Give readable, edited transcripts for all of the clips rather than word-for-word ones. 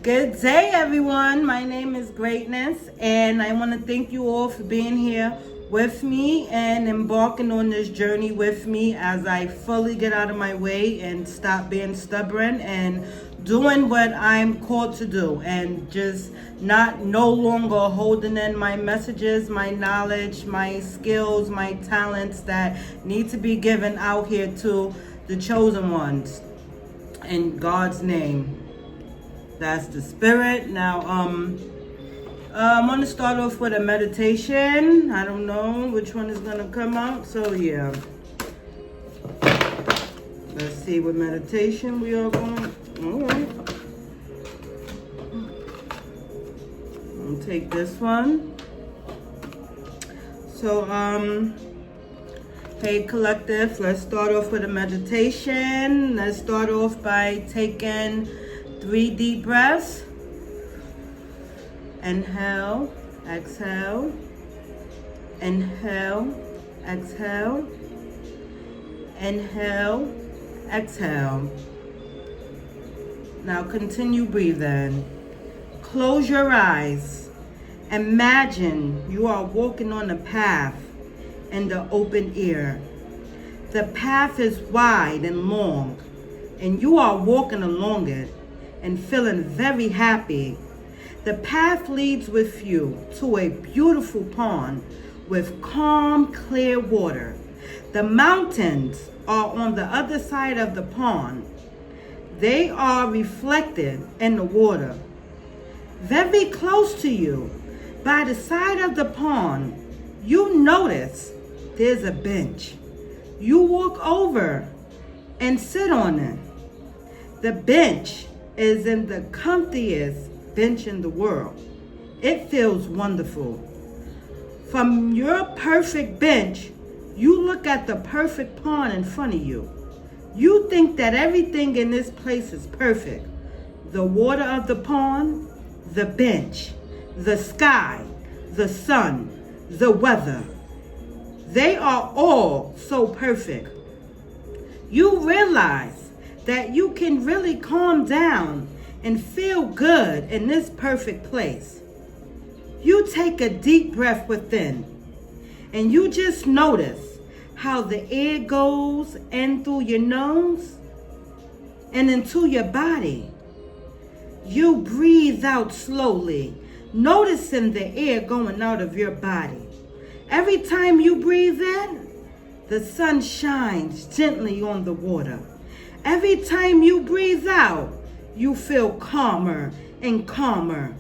Good day, everyone. My name is Greatness, and I want to thank you all for being here with me and embarking on this journey with me as I fully get out of my way and stop being stubborn and doing what I'm called to do, and just no longer holding in my messages, my knowledge, my skills, my talents that need to be given out here to the chosen ones in God's name. That's the spirit. Now, I'm going to start off with a meditation. I don't know which one is going to come out. So, yeah. Let's see what meditation we are going. All right. I'll take this one. So, hey, collective, let's start off with a meditation. Let's start off by taking 3 deep breaths. Inhale, exhale. Inhale, exhale. Inhale, exhale. Now continue breathing. Close your eyes. Imagine you are walking on a path in the open air. The path is wide and long, and you are walking along it and feeling very happy. The path leads with you to a beautiful pond with calm, clear water. The mountains are on the other side of the pond. They are reflected in the water. Very close to you, by the side of the pond, you notice there's a bench. You walk over and sit on it. The bench is in the comfiest bench in the world. It feels wonderful. From your perfect bench, you look at the perfect pond in front of you. You think that everything in this place is perfect. The water of the pond, the bench, the sky, the sun, the weather. They are all so perfect. You realize that you can really calm down and feel good in this perfect place. You take a deep breath within, and you just notice how the air goes in through your nose and into your body. You breathe out slowly, noticing the air going out of your body. Every time you breathe in, the sun shines gently on the water. Every time you breathe out, you feel calmer and calmer.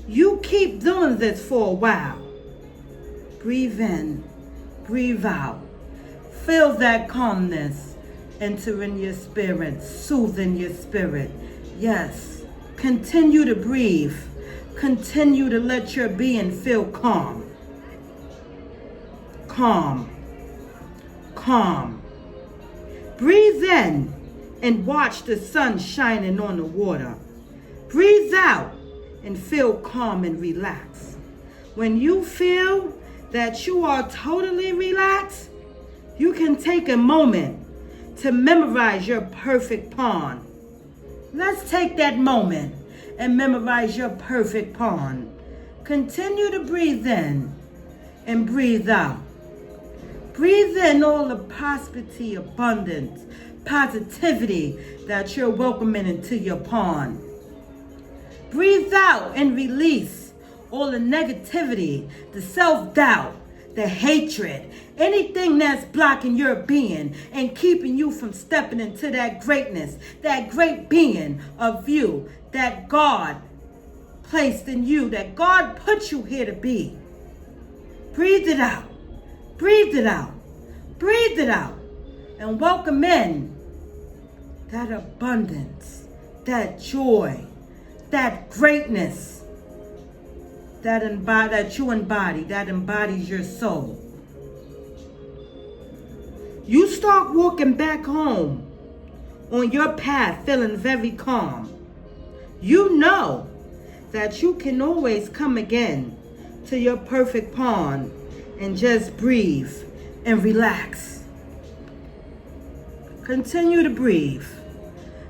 You keep doing this for a while. Breathe in, breathe out. Feel that calmness entering your spirit, soothing your spirit. Yes, continue to breathe. Continue to let your being feel calm. Calm. Calm. Breathe in and watch the sun shining on the water. Breathe out and feel calm and relaxed. When you feel that you are totally relaxed, you can take a moment to memorize your perfect pond. Let's take that moment and memorize your perfect pond. Continue to breathe in and breathe out. Breathe in all the prosperity, abundance, positivity that you're welcoming into your pond. Breathe out and release all the negativity, the self-doubt, the hatred, anything that's blocking your being and keeping you from stepping into that greatness, that great being of you that God placed in you, that God put you here to be. Breathe it out. Breathe it out. Breathe it out. And welcome in that abundance, that joy, that greatness that you embody, that embodies your soul. You start walking back home on your path feeling very calm. You know that you can always come again to your perfect pond and just breathe and relax. Continue to breathe.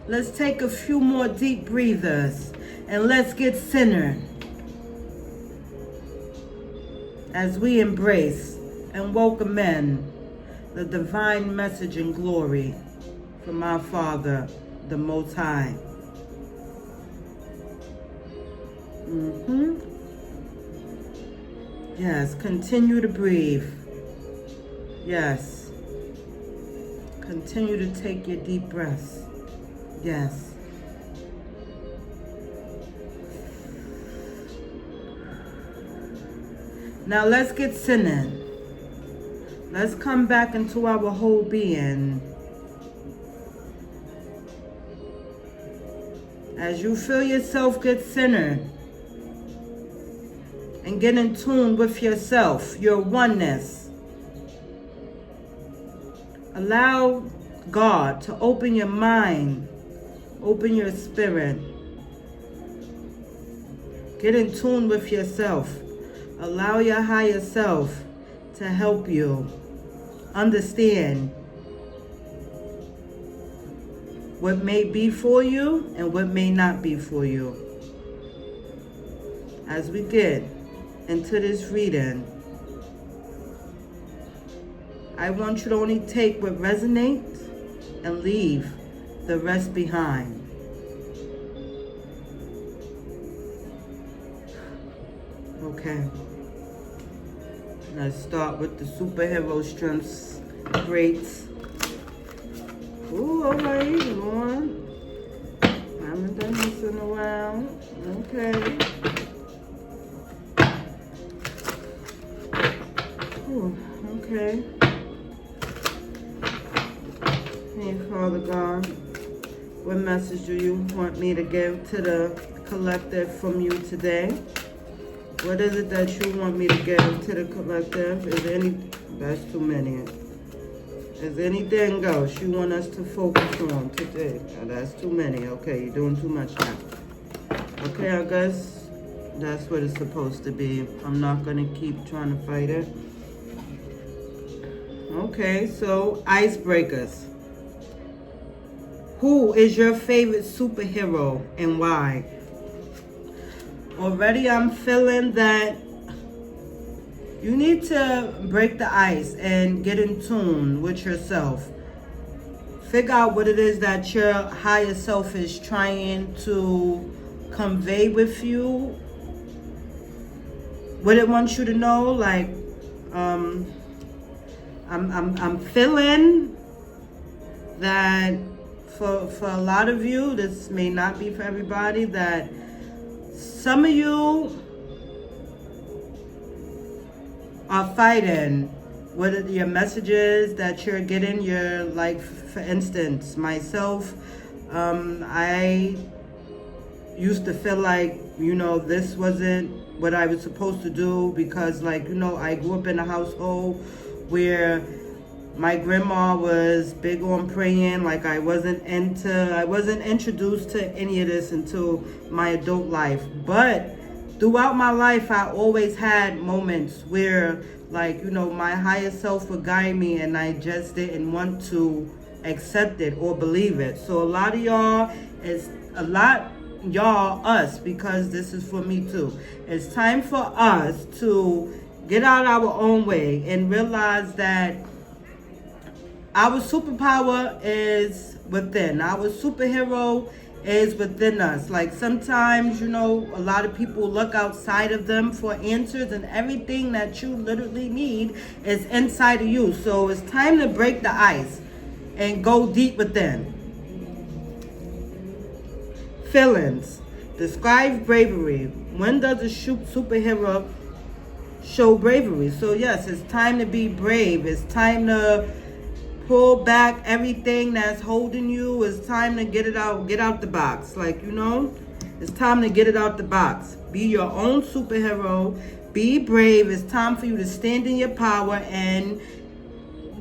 Let's take a few more deep breathers. And let's get centered as we embrace and welcome in the divine message and glory from our Father, the Most High. Yes, continue to breathe. Yes. Continue to take your deep breaths. Yes. Now let's get centered. Let's come back into our whole being. As you feel yourself get centered and get in tune with yourself, your oneness. Allow God to open your mind, open your spirit. Get in tune with yourself. Allow your higher self to help you understand what may be for you and what may not be for you. As we get into this reading, I want you to only take what resonates and leave the rest behind. Okay. Let's start with the superhero strengths. Great. Ooh, all right, Lord. I haven't done this in a while. Okay. Ooh, okay. Hey, Father God, what message do you want me to give to the collective from you today? What is it that you want me to give to the collective? Is there any, that's too many. Is there anything else you want us to focus on today? Oh, that's too many. Okay, you're doing too much now. Okay, I guess that's what it's supposed to be. I'm not going to keep trying to fight it. Okay, so icebreakers. Who is your favorite superhero and why? Already I'm feeling that you need to break the ice and get in tune with yourself. Figure out what it is that your higher self is trying to convey with you. What it wants you to know, like, I'm feeling that for a lot of you, this may not be for everybody, that some of you are fighting with your messages that you're getting. You're like, for instance, myself, I used to feel like, this wasn't what I was supposed to do because, like, I grew up in a household where my grandma was big on praying. Like, I wasn't introduced to any of this until my adult life. But throughout my life, I always had moments where, like, my higher self would guide me and I just didn't want to accept it or believe it. So a lot of y'all, us, because this is for me too. It's time for us to get out our own way and realize that our superpower is within. Our superhero is within us. Like, sometimes, a lot of people look outside of them for answers, and everything that you literally need is inside of you. So it's time to break the ice and go deep within. Feelings. Describe bravery. When does a superhero show bravery? So yes, it's time to be brave. It's time to pull back everything that's holding you. It's time to get out the box. Like, it's time to get it out the box. Be your own superhero. Be brave. It's time for you to stand in your power and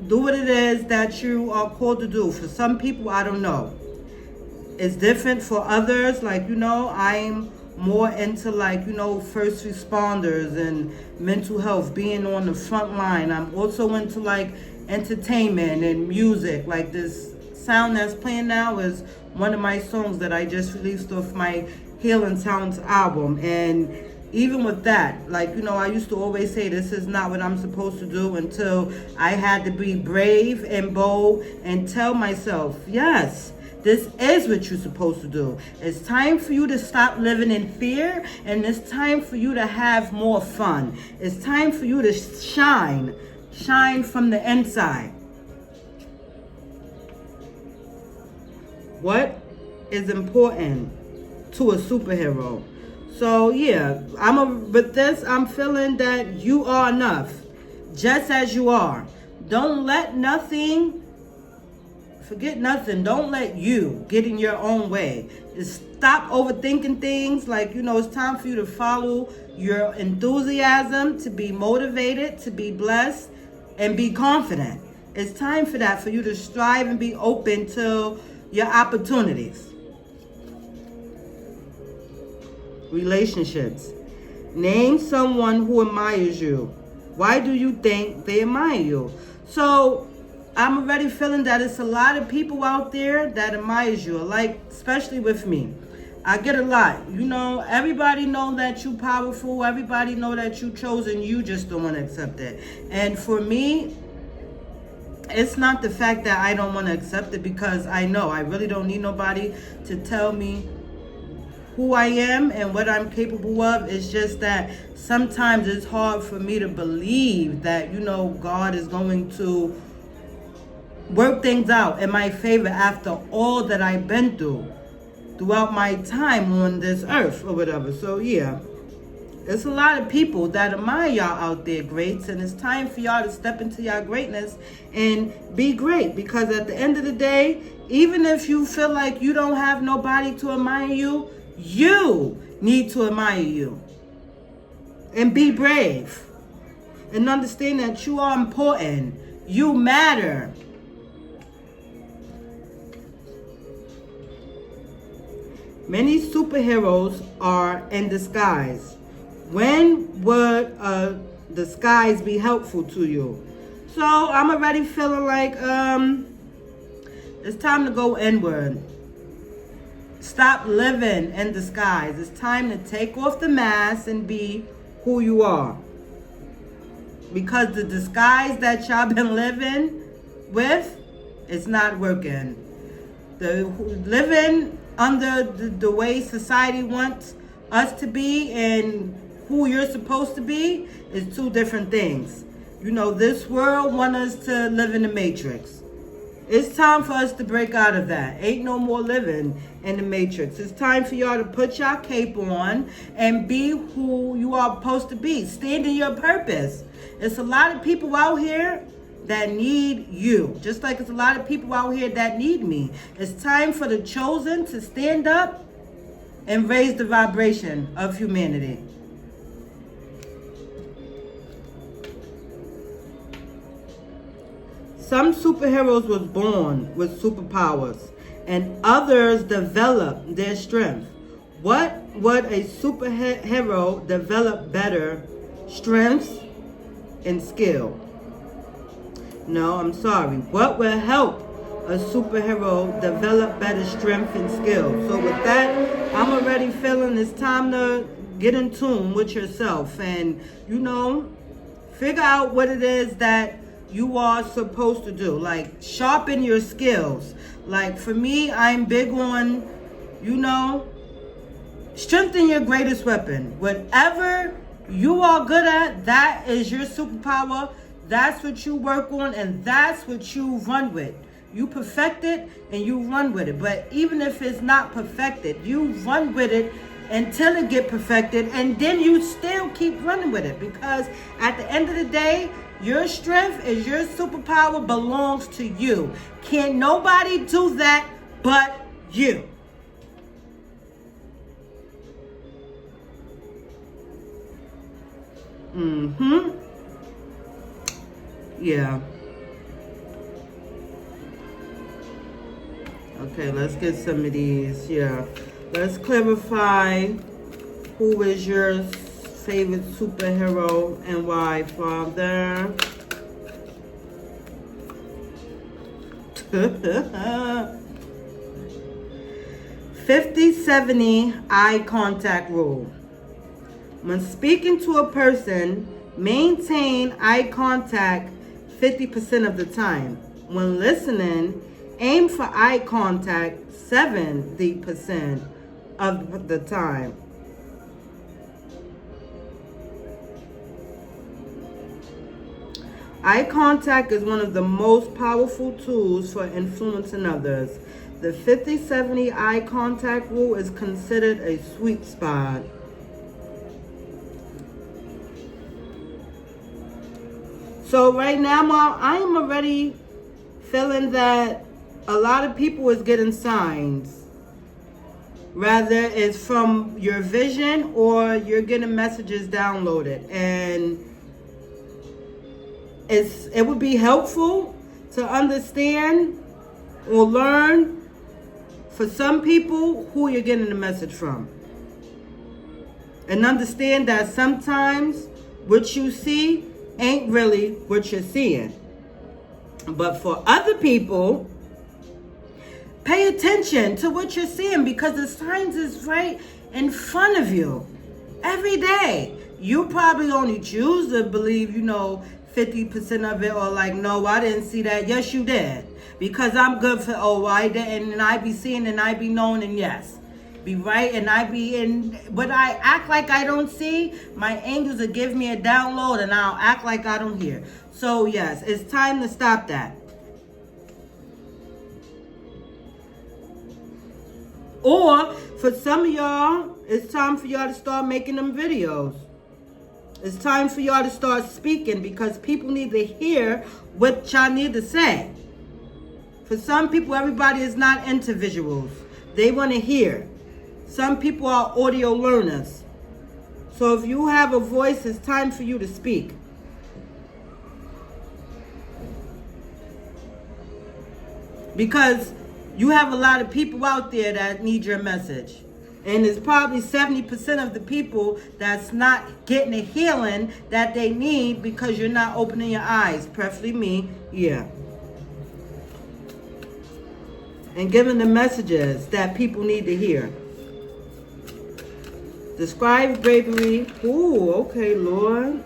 do what it is that you are called to do. For some people, I don't know. It's different for others. Like, I'm more into, like, first responders and mental health, being on the front line. I'm also into, like, entertainment and music. Like, this sound that's playing now is one of my songs that I just released off my Healing Sounds album. And even with that, like, I used to always say this is not what I'm supposed to do, until I had to be brave and bold and tell myself, yes, this is what you're supposed to do. It's time for you to stop living in fear, and it's time for you to have more fun. It's time for you to shine from the inside. What is important to a superhero? So yeah, with this, I'm feeling that you are enough, just as you are. Don't let nothing, forget nothing. Don't let you get in your own way. Just stop overthinking things. Like, it's time for you to follow your enthusiasm, to be motivated, to be blessed, and be confident. It's time for that, for you to strive and be open to your opportunities. Relationships. Name someone who admires you. Why do you think they admire you? So I'm already feeling that it's a lot of people out there that admires you, like, especially with me. I get a lot. Everybody know that you powerful. Everybody know that you chosen. You just don't want to accept it. And for me, it's not the fact that I don't want to accept it, because I know I really don't need nobody to tell me who I am and what I'm capable of. It's just that sometimes it's hard for me to believe that, God is going to work things out in my favor after all that I've been through throughout my time on this earth or whatever. So yeah, there's a lot of people that admire y'all out there, greats, and it's time for y'all to step into y'all greatness and be great. Because at the end of the day, even if you feel like you don't have nobody to admire you, you need to admire you. And be brave. And understand that you are important. You matter. Many superheroes are in disguise. When would a disguise be helpful to you? So I'm already feeling like it's time to go inward. Stop living in disguise. It's time to take off the mask and be who you are. Because the disguise that y'all been living with, it's not working. The living under the way society wants us to be and who you're supposed to be is two different things. This world wants us to live in the matrix. It's time for us to break out of that. Ain't no more living in the matrix. It's time for y'all to put y'all cape on and be who you are supposed to be. Stand in your purpose. It's a lot of people out here that need you. Just like it's a lot of people out here that need me. It's time for the chosen to stand up and raise the vibration of humanity. Some superheroes was born with superpowers, and others develop their strength. What would a superhero develop better? Strengths and skill. No, I'm sorry. What will help a superhero develop better strength and skill? So with that, I'm already feeling it's time to get in tune with yourself and, figure out what it is that you are supposed to do. Like, sharpen your skills. Like, for me, I'm big on, strengthen your greatest weapon. Whatever you are good at, that is your superpower. That's what you work on, and that's what you run with. You perfect it and you run with it. But even if it's not perfected, you run with it until it get perfected, and then you still keep running with it. Because at the end of the day, your strength is your superpower, belongs to you. Can't nobody do that but you. Yeah. Okay, let's get some of these. Yeah. Let's clarify who is your favorite superhero and why, Father. 50-70 eye contact rule. When speaking to a person, maintain eye contact 50% of the time. When listening, aim for eye contact 70% of the time. Eye contact is one of the most powerful tools for influencing others. The 50-70 eye contact rule is considered a sweet spot. So right now, Mom, I am already feeling that a lot of people is getting signs. Rather it's from your vision or you're getting messages downloaded. And it would be helpful to understand or learn for some people who you're getting the message from. And understand that sometimes what you see ain't really what you're seeing. But for other people, pay attention to what you're seeing because the signs is right in front of you every day. You probably only choose to believe, 50% of it, or like, no, I didn't see that. Yes, you did. Because I'm good for, I didn't, and I be seeing and I be knowing, and yes. Be right, and I be in, but I act like I don't see, my angels will give me a download and I'll act like I don't hear. So yes, it's time to stop that. Or for some of y'all, it's time for y'all to start making them videos. It's time for y'all to start speaking because people need to hear what y'all need to say. For some people, everybody is not into visuals. They want to hear. Some people are audio learners. So if you have a voice, it's time for you to speak. Because you have a lot of people out there that need your message. And it's probably 70% of the people that's not getting the healing that they need because you're not opening your eyes. Preferably me, yeah. And giving the messages that people need to hear. Describe bravery. Ooh, okay, Lord.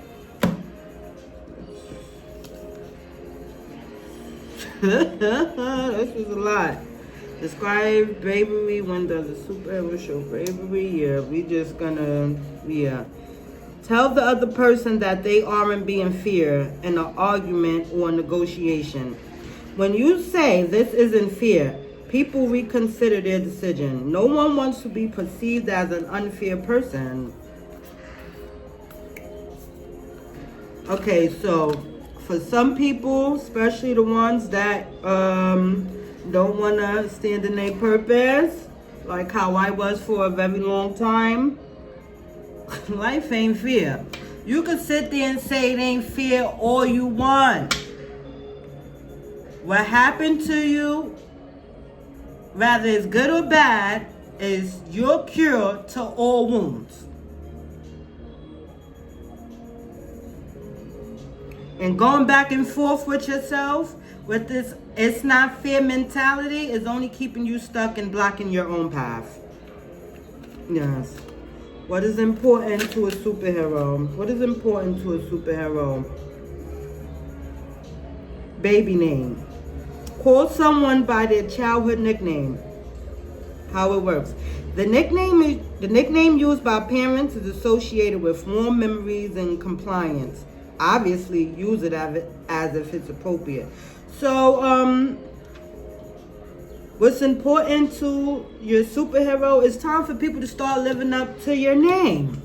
This is a lot. Describe bravery. When does a superhero show bravery? Yeah, we just gonna, Tell the other person that they aren't being fear in an argument or negotiation. When you say this isn't fear, people reconsider their decision. No one wants to be perceived as an unfair person. Okay, so for some people, especially the ones that don't want to stand in their purpose, like how I was for a very long time, life ain't fair. You can sit there and say it ain't fair all you want. What happened to you, whether it's good or bad, is your cure to all wounds. And going back and forth with yourself with this it's not fair mentality is only keeping you stuck and blocking your own path. Yes. What is important to a superhero? What is important to a superhero? Baby name. Call someone by their childhood nickname. How it works. The nickname used by parents is associated with warm memories and compliance. Obviously, use it as if it's appropriate. So, what's important to your superhero? It's time for people to start living up to your name.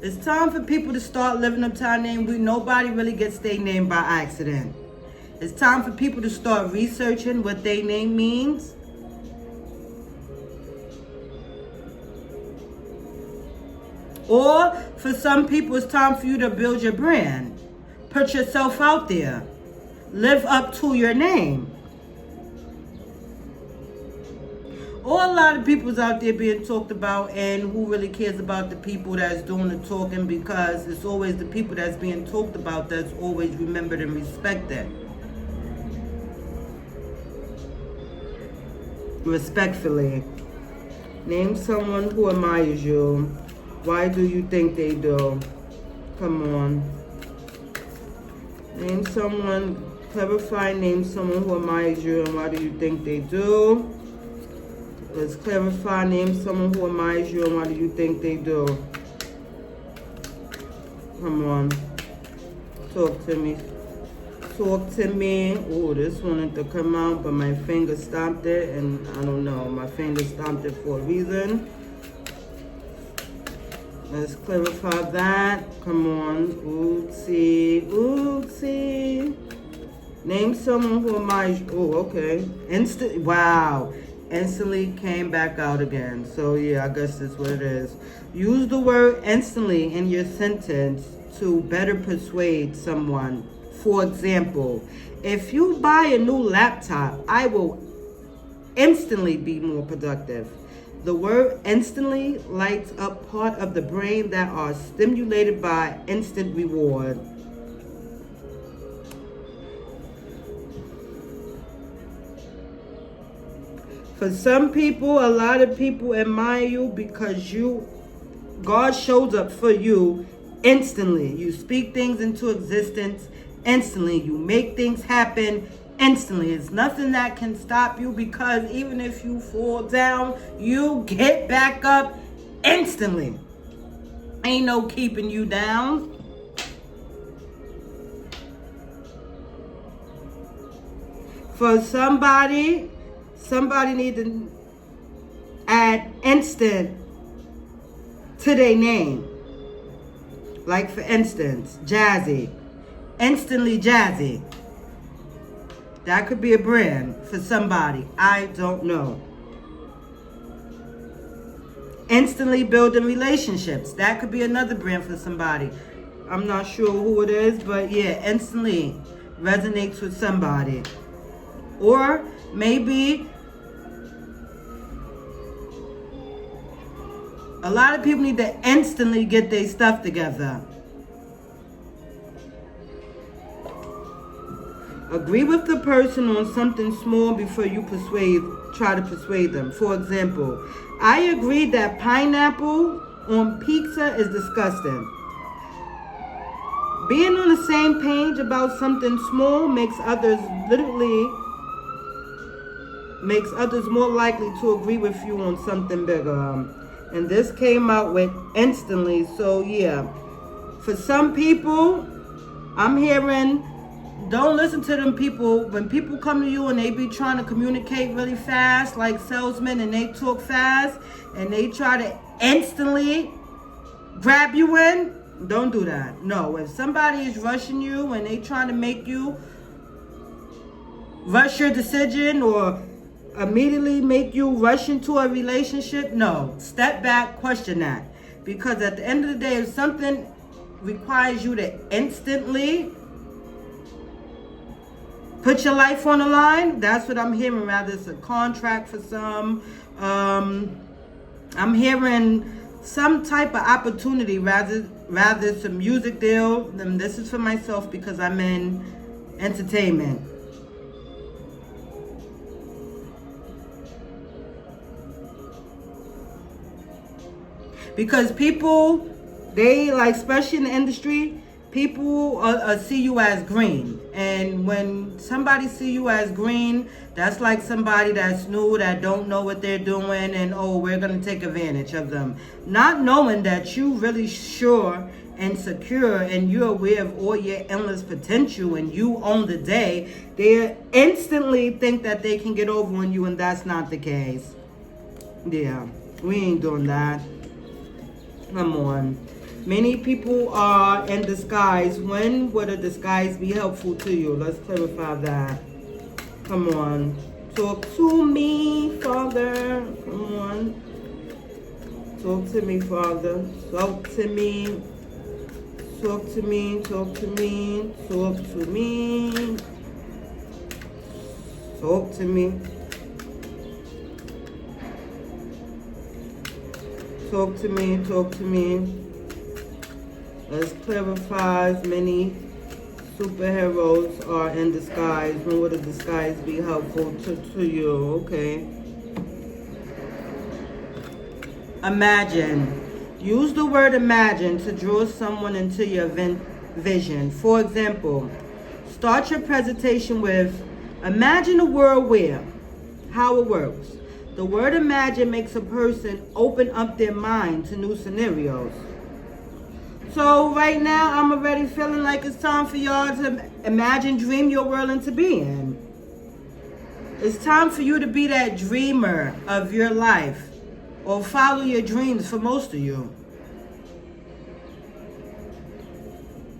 It's time for people to start living up to our name. Nobody really gets their name by accident. It's time for people to start researching what their name means. Or for some people, it's time for you to build your brand. Put yourself out there. Live up to your name. Or a lot of people's out there being talked about, and who really cares about the people that's doing the talking, because it's always the people that's being talked about that's always remembered and respected. Respectfully. Name someone who admires you. Why do you think they do? Come on. Name someone, clarify, name someone who admires you and why do you think they do? Let's clarify, name someone who admires you and why do you think they do? Come on. Talk to me. Talk to me. Oh, this wanted to come out, but my finger stopped it, and I don't know. My finger stopped it for a reason. Let's clarify that. Come on. Oopsie. Oopsie. Name someone who admires you. Oh, okay. Wow. Instantly came back out again. So, yeah, I guess that's what it is. Use the word instantly in your sentence to better persuade someone. For example, if you buy a new laptop, I will instantly be more productive. The word instantly lights up part of the brain that are stimulated by instant reward. For some people, a lot of people admire you because God shows up for you instantly. You speak things into existence instantly. You make things happen instantly. It's nothing that can stop you, because even if you fall down, you get back up instantly. Ain't no keeping you down. For somebody need to add instant to their name. Like, for instance, Jazzy. Instantly Jazzy. That could be a brand for somebody. I don't know. Instantly building relationships. That could be another brand for somebody. I'm not sure who it is, but yeah, instantly resonates with somebody. Or maybe a lot of people need to instantly get their stuff together. Agree with the person on something small before you try to persuade them. For example, I agree that pineapple on pizza is disgusting. Being on the same page about something small makes others more likely to agree with you on something bigger. And this came out with instantly. So yeah, for some people, I'm hearing, don't listen to them people. When people come to you and they be trying to communicate really fast, like salesmen, and they talk fast and they try to instantly grab you in, don't do that. No, if somebody is rushing you and they trying to make you rush your decision or immediately make you rush into a relationship, no. Step back, question that. Because at the end of the day, if something requires you to instantly put your life on the line, that's what I'm hearing. Rather it's a contract for some. I'm hearing some type of opportunity, rather it's a music deal. And this is for myself because I'm in entertainment. Because people, they like, especially in the industry, people see you as green. And when somebody see you as green, that's like somebody that's new, that don't know what they're doing, and we're going to take advantage of them. Not knowing that you really sure and secure and you're aware of all your endless potential and you own the day, they instantly think that they can get over on you, and that's not the case. Yeah, we ain't doing that. Come on. Many people are in disguise. When would a disguise be helpful to you? Let's clarify that. Come on. Talk to me, Father. Come on. Talk to me, Father. Talk to me. Talk to me. Talk to me. Talk to me. Talk to me. Talk to me. Talk to me. Let's clarify. Many superheroes are in disguise. When would a disguise be helpful to you? Okay. Imagine. Use the word imagine to draw someone into your vision. For example, start your presentation with imagine a world where, how it works. The word imagine makes a person open up their mind to new scenarios. So right now, I'm already feeling like it's time for y'all to imagine, dream your world into being. It's time for you to be that dreamer of your life, or follow your dreams for most of you.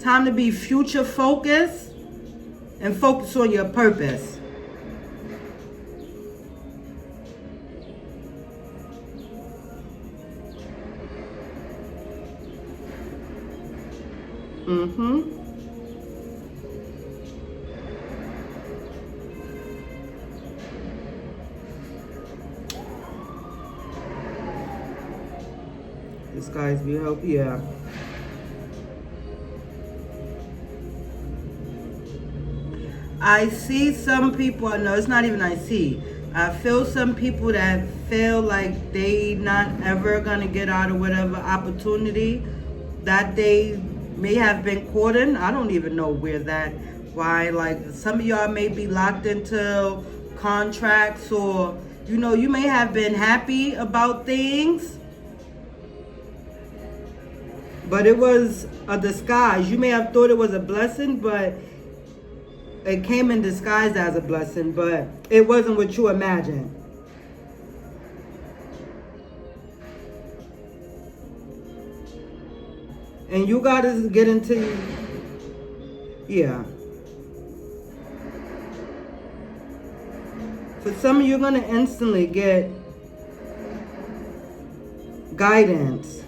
Time to be future focused and focus on your purpose. This guy's be help, yeah. I see some people, no, it's not even I see. I feel some people that feel like they not ever gonna get out of whatever opportunity that they may have been caught in. I don't even know why, like some of y'all may be locked into contracts, or, you know, you may have been happy about things, but it was a disguise. You may have thought it was a blessing, but it came in disguise as a blessing, but it wasn't what you imagined. And you gotta get into, yeah. For some of you, you're gonna instantly get guidance.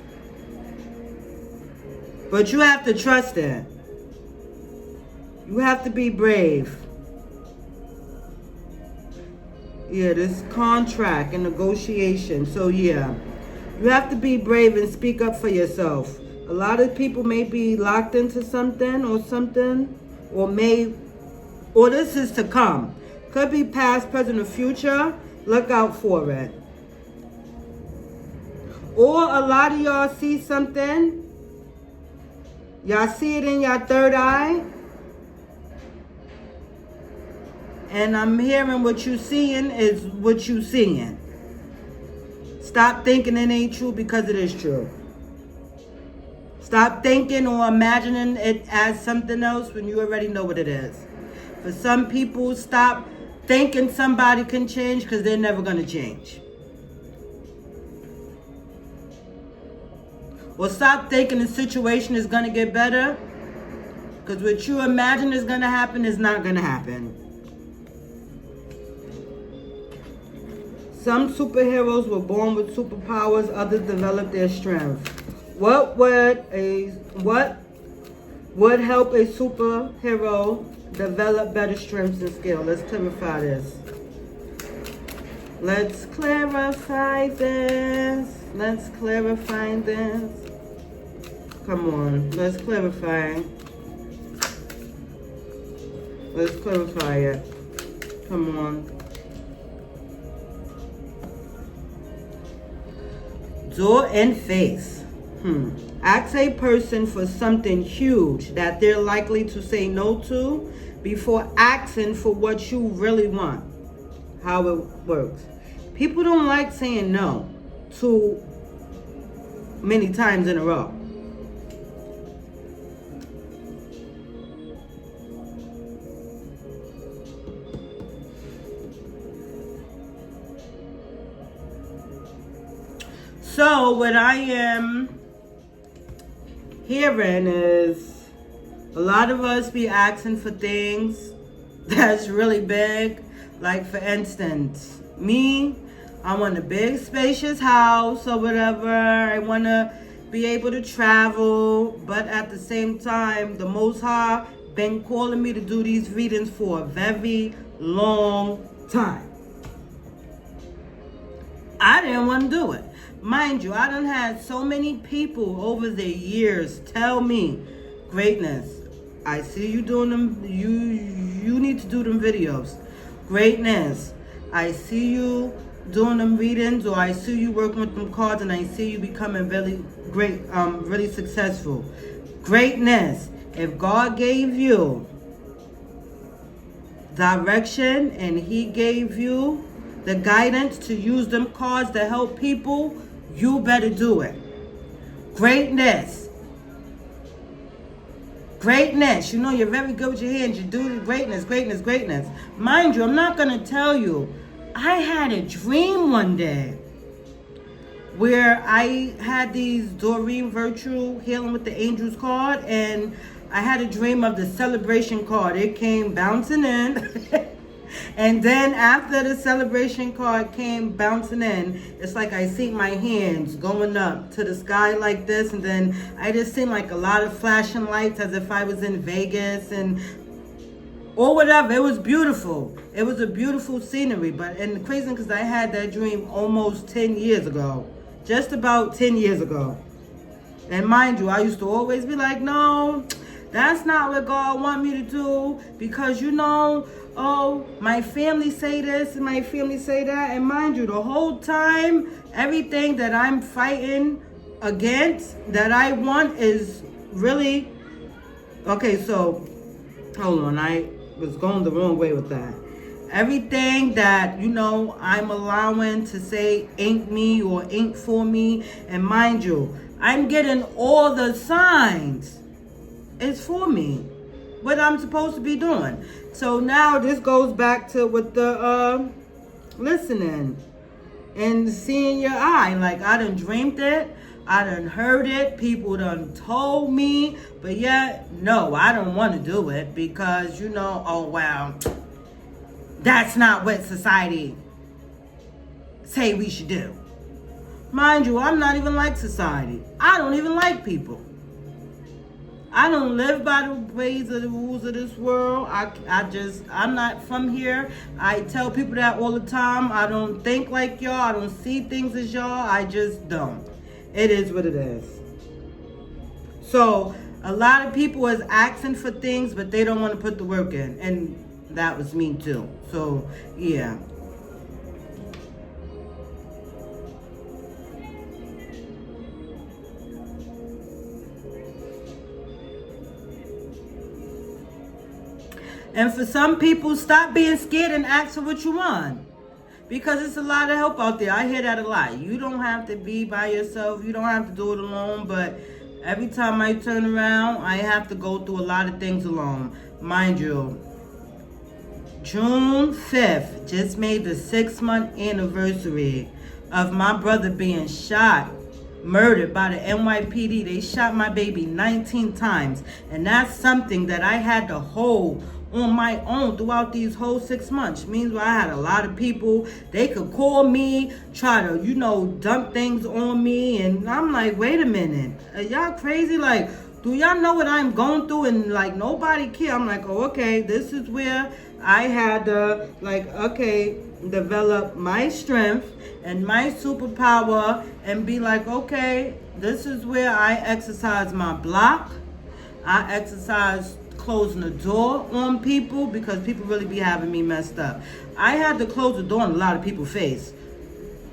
But you have to trust it. You have to be brave. Yeah, this contract and negotiation. So yeah, you have to be brave and speak up for yourself. A lot of people may be locked into something, or this is to come. Could be past, present, or future. Look out for it. Or a lot of y'all see something. Y'all see it in your third eye. And I'm hearing what you seeing is what you seeing. Stop thinking it ain't true, because it is true. Stop thinking or imagining it as something else when you already know what it is. For some people, stop thinking somebody can change, because they're never going to change. Or stop thinking the situation is going to get better, because what you imagine is going to happen is not going to happen. Some superheroes were born with superpowers, others developed their strength. What would help a superhero develop better strengths and skills? Let's clarify this. Let's clarify this. Come on, let's clarify. Let's clarify it. Come on. Door and face. Ask a person for something huge that they're likely to say no to before asking for what you really want. How it works. People don't like saying no too many times in a row. So what I am hearing is a lot of us be asking for things that's really big. Like, for instance, me, I want a big spacious house or whatever. I want to be able to travel, but at the same time, the Most High been calling me to do these readings for a very long time. I didn't want to do it. Mind you, I done had so many people over the years tell me, greatness, I see you doing them, you need to do them videos. Greatness, I see you doing them readings, or I see you working with them cards, and I see you becoming really great, really successful. Greatness. If God gave you direction and He gave you the guidance to use them cards to help people, you better do it. Greatness. Greatness. You know, you're very good with your hands. You do the greatness, greatness, greatness. Mind you, I'm not going to tell you. I had a dream one day where I had these Doreen Virtue Healing with the Angels card, and I had a dream of the celebration card. It came bouncing in. And then after the celebration card came bouncing in, it's like I see my hands going up to the sky like this, and then I just seen like a lot of flashing lights as if I was in Vegas and or whatever. It was beautiful. It was a beautiful scenery. And crazy because I had that dream almost 10 years ago. Just about 10 years ago. And mind you, I used to always be like, no, that's not what God want me to do, because you know, oh, my family say this and my family say that. And mind you, the whole time, everything that I'm fighting against, that I want is really, okay, so, hold on, I was going the wrong way with that. Everything that, you know, I'm allowing to say ain't me or ain't for me. And mind you, I'm getting all the signs. It's for me. What I'm supposed to be doing. So now this goes back to with the listening and seeing your eye. Like I done dreamed it. I done heard it. People done told me. But yet, no, I don't want to do it because, you know, oh, wow. That's not what society say we should do. Mind you, I'm not even like society. I don't even like people. I don't live by the ways of the rules of this world. I'm not from here. I tell people that all the time. I don't think like y'all. I don't see things as y'all. I just don't. It is what it is. So a lot of people is asking for things, but they don't want to put the work in. And that was me too. So, yeah. And for some people, stop being scared and ask for what you want. Because it's a lot of help out there. I hear that a lot. You don't have to be by yourself. You don't have to do it alone. But every time I turn around, I have to go through a lot of things alone. Mind you, June 5th just made the 6-month anniversary of my brother being shot, murdered by the NYPD. They shot my baby 19 times. And that's something that I had to hold on my own throughout these whole 6 months. Meanwhile, I had a lot of people. They could call me, try to, you know, dump things on me. And I'm like, wait a minute. Are y'all crazy? Like, do y'all know what I'm going through? And like, nobody care. I'm like, oh, okay, this is where I had to, like, okay, develop my strength and my superpower and be like, okay, this is where I exercise my block. I exercise closing the door on people because people really be having me messed up. I had to close the door on a lot of people's face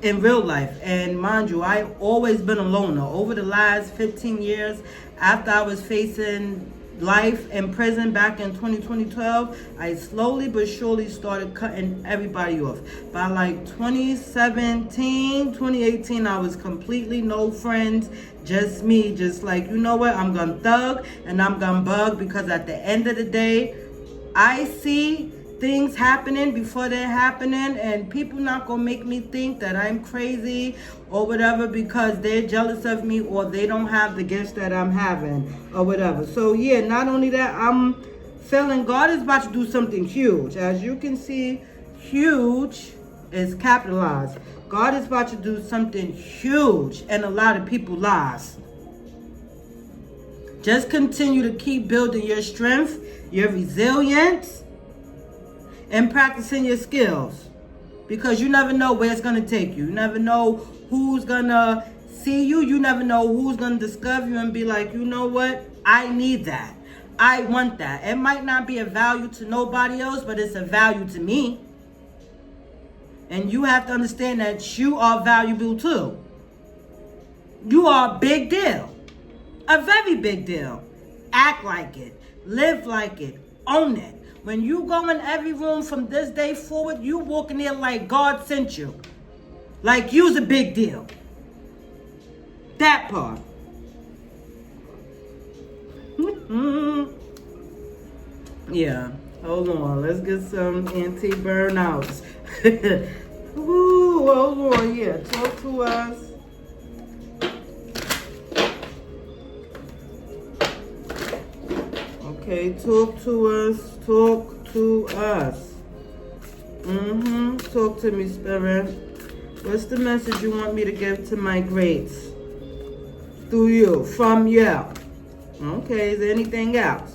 in real life. And mind you, I always been a loner. Over the last 15 years, after I was facing life in prison back in 2012, I slowly but surely started cutting everybody off. By like 2017, 2018, I was completely no friends, just me, just like, you know what, I'm gonna thug and I'm gonna bug, because at the end of the day, I see things happening before they're happening, and people not gonna make me think that I'm crazy or whatever because they're jealous of me or they don't have the gifts that I'm having or whatever. So yeah, not only that, I'm feeling God is about to do something huge. As you can see, huge is capitalized. God is about to do something huge in a lot of people's lives. Just continue to keep building your strength, your resilience, and practicing your skills, because you never know where it's going to take you. You never know who's going to see you. You never know who's going to discover you and be like, you know what? I need that. I want that. It might not be a value to nobody else, but it's a value to me. And you have to understand that you are valuable too. You are a big deal. A very big deal. Act like it. Live like it. Own it. When you go in every room from this day forward, you walk in there like God sent you. Like you's a big deal. That part. Yeah. Hold on. Let's get some anti-burnouts. Ooh, hold on. Yeah. Talk to us. Okay, talk to us. Talk to us. Talk to me, Spirit. What's the message you want me to give to my greats? Through you, from you. Okay, is there anything else?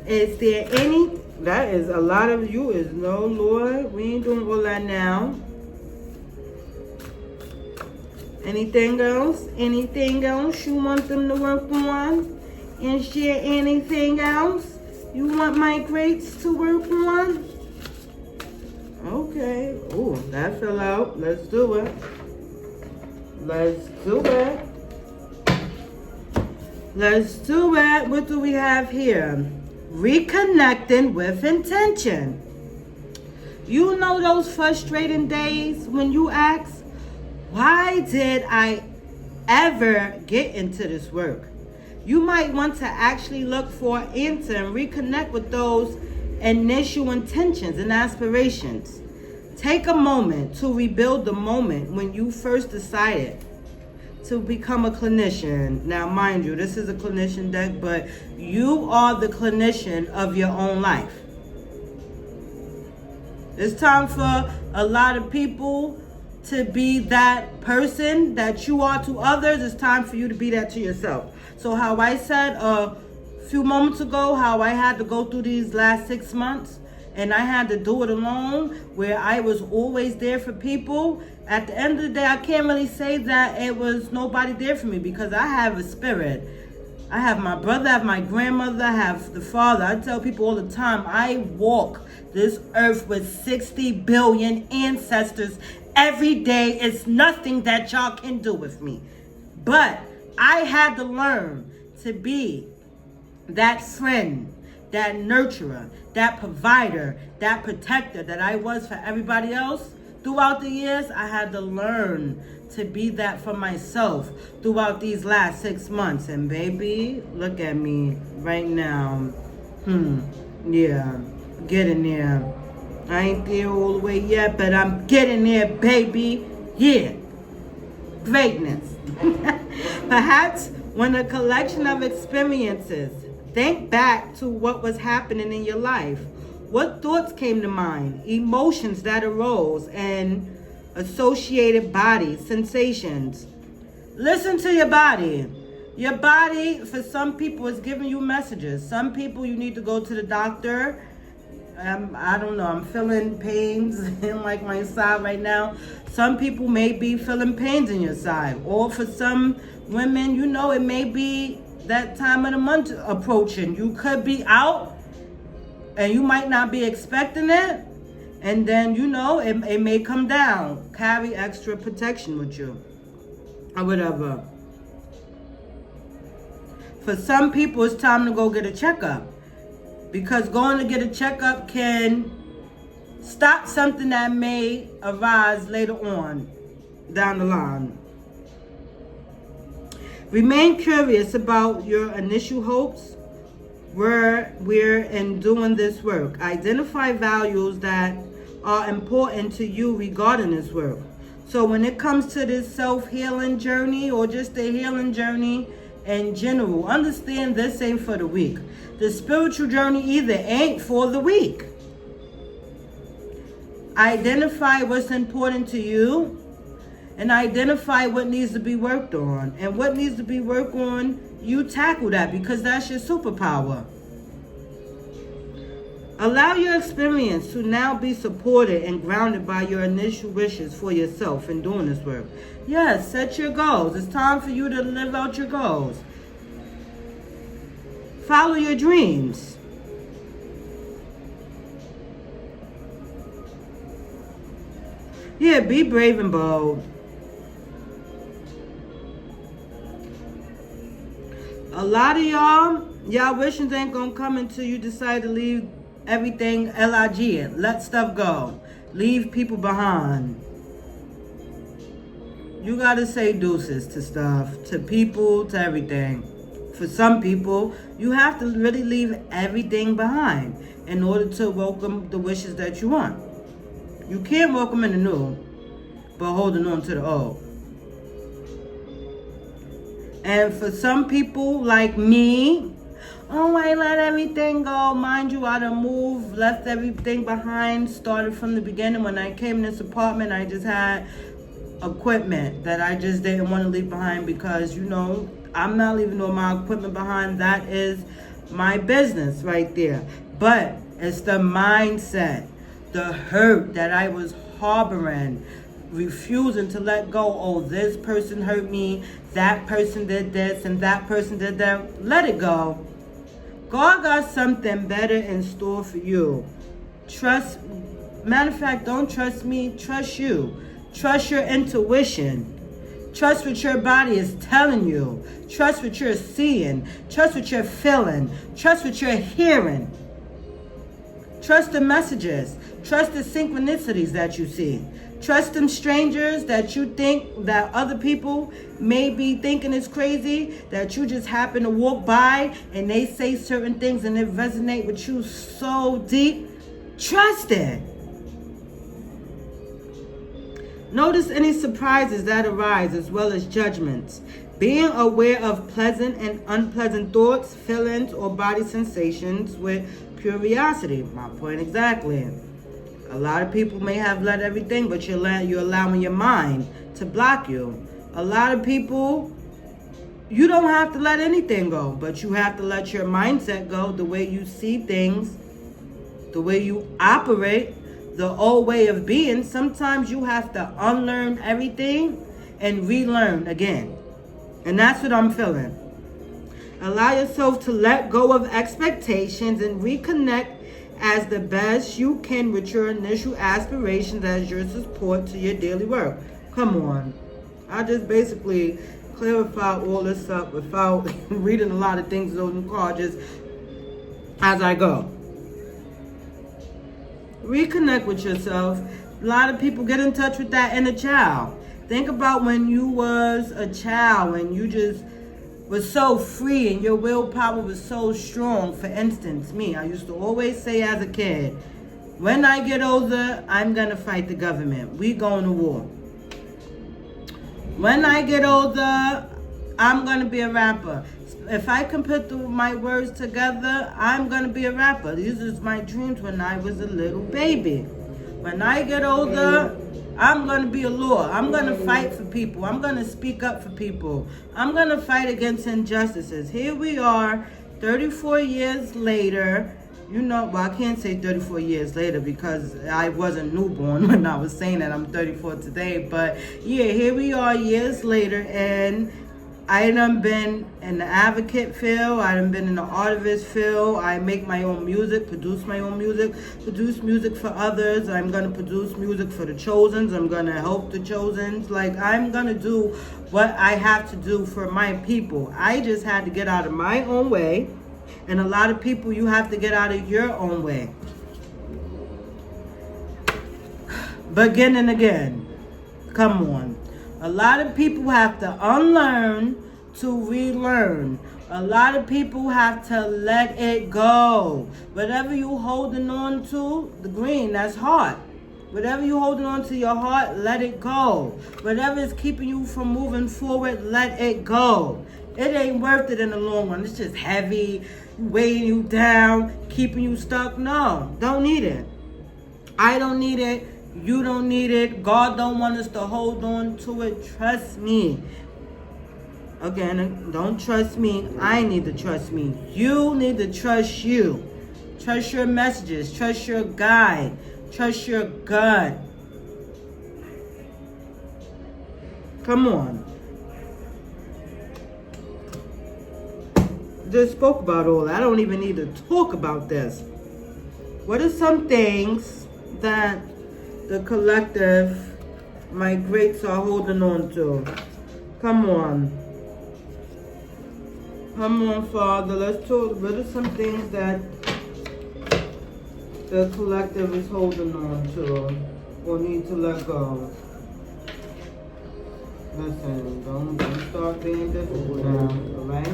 Is there any? That is a lot of you. Is no, Lord. We ain't doing all that now. Anything else? Anything else you want them to work on? And share anything else you want my greats to work on? Okay. Oh, that fell out. Let's do it. Let's do it. Let's do it. What do we have here? Reconnecting with intention. You know those frustrating days when you ask, why did I ever get into this work? You might want to actually look for an answer and reconnect with those initial intentions and aspirations. Take a moment to rebuild the moment when you first decided to become a clinician. Now, mind you, this is a clinician deck, but you are the clinician of your own life. It's time for a lot of people to be that person that you are to others. It's time for you to be that to yourself. So how I said a few moments ago, how I had to go through these last 6 months and I had to do it alone, where I was always there for people. At the end of the day, I can't really say that it was nobody there for me, because I have a spirit. I have my brother, I have my grandmother, I have the Father. I tell people all the time, I walk this earth with 60 billion ancestors every day. It's nothing that y'all can do with me. But I had to learn to be that friend, that nurturer, that provider, that protector that I was for everybody else. Throughout the years, I had to learn to be that for myself throughout these last 6 months. And baby, look at me right now. Yeah, getting there. I ain't there all the way yet, but I'm getting there, baby. Yeah, greatness. Perhaps when a collection of experiences, think back to what was happening in your life. What thoughts came to mind, emotions that arose, and associated body sensations. Listen to your body. Your body, for some people, is giving you messages. Some people, you need to go to the doctor. I don't know, I'm feeling pains in like my side right now. Some people may be feeling pains in your side. Or for some women, you know, it may be that time of the month approaching. You could be out and you might not be expecting it. And then, you know, it may come down. Carry extra protection with you or whatever. For some people, it's time to go get a checkup. Because going to get a checkup can stop something that may arise later on down the line. Remain curious about your initial hopes where we're in doing this work. Identify values that are important to you regarding this work. So when it comes to this self-healing journey or just the healing journey in general, understand this ain't for the weak. The spiritual journey either ain't for the weak. Identify what's important to you and identify what needs to be worked on. And what needs to be worked on, you tackle that, because that's your superpower. Allow your experience to now be supported and grounded by your initial wishes for yourself in doing this work. Yes, set your goals. It's time for you to live out your goals. Follow your dreams. Yeah, be brave and bold. A lot of y'all wishes ain't gonna come until you decide to leave everything LIG. Let stuff go. Leave people behind. You gotta say deuces to stuff, to people, to everything. For some people, you have to really leave everything behind in order to welcome the wishes that you want. You can't welcome in the new, but holding on to the old. And for some people like me, oh, I let everything go. Mind you, I done moved, left everything behind, started from the beginning. When I came in this apartment, I just had equipment that I just didn't want to leave behind because, you know, I'm not leaving all my equipment behind. That is my business right there. But it's the mindset, the hurt that I was harboring, refusing to let go. Oh, this person hurt me, that person did this, and that person did that. Let it go. God got something better in store for you. Trust, matter of fact, don't trust me, trust you. Trust your intuition. Trust what your body is telling you. Trust what you're seeing. Trust what you're feeling. Trust what you're hearing. Trust the messages. Trust the synchronicities that you see. Trust them strangers that you think that other people may be thinking is crazy, that you just happen to walk by and they say certain things and it resonate with you so deep. Trust it. Notice any surprises that arise as well as judgments. Being aware of pleasant and unpleasant thoughts, feelings, or body sensations with curiosity. My point exactly. A lot of people may have let everything, but you're allowing your mind to block you. A lot of people, you don't have to let anything go, but you have to let your mindset go, the way you see things, the way you operate, the old way of being. Sometimes you have to unlearn everything and relearn again. And that's what I'm feeling. Allow yourself to let go of expectations and reconnect as the best you can with your initial aspirations as your support to your daily work. Come on. I just basically clarified all this up without reading a lot of things on the card, just as I go. Reconnect with yourself. A lot of people get in touch with that inner child. Think about when you was a child and you just was so free and your willpower was so strong. For instance, me, I used to always say as a kid, when I get older, I'm going to fight the government. We going to war. When I get older, I'm going to be a rapper. If I can put my words together, I'm going to be a rapper. These are my dreams when I was a little baby. When I get older, I'm going to be a law. I'm going to fight for people. I'm going to speak up for people. I'm going to fight against injustices. Here we are, 34 years later. You know, well, I can't say 34 years later because I wasn't newborn when I was saying that. I'm 34 today. But yeah, here we are years later, and I done been in the advocate field. I done been in the artivist field. I make my own music, produce my own music, produce music for others. I'm going to produce music for the Chosens. I'm going to help the Chosens. Like, I'm going to do what I have to do for my people. I just had to get out of my own way. And a lot of people, you have to get out of your own way. Begin and again. Come on. A lot of people have to unlearn to relearn. A lot of people have to let it go. Whatever you holding on to, the green, that's heart. Whatever you holding on to your heart, let it go. Whatever is keeping you from moving forward, let it go. It ain't worth it in the long run. It's just heavy, weighing you down, keeping you stuck. No, don't need it. I don't need it. You don't need it. God don't want us to hold on to it. Trust me. Again, don't trust me. I need to trust me. You need to trust you. Trust your messages. Trust your guide. Trust your gut. Come on. Just spoke about all that. I don't even need to talk about this. What are some things that the collective my greats are holding on to? Come on. Come on, Father. Let's talk. What are some things that the collective is holding on to or need to let go? Listen, don't start being difficult now, alright?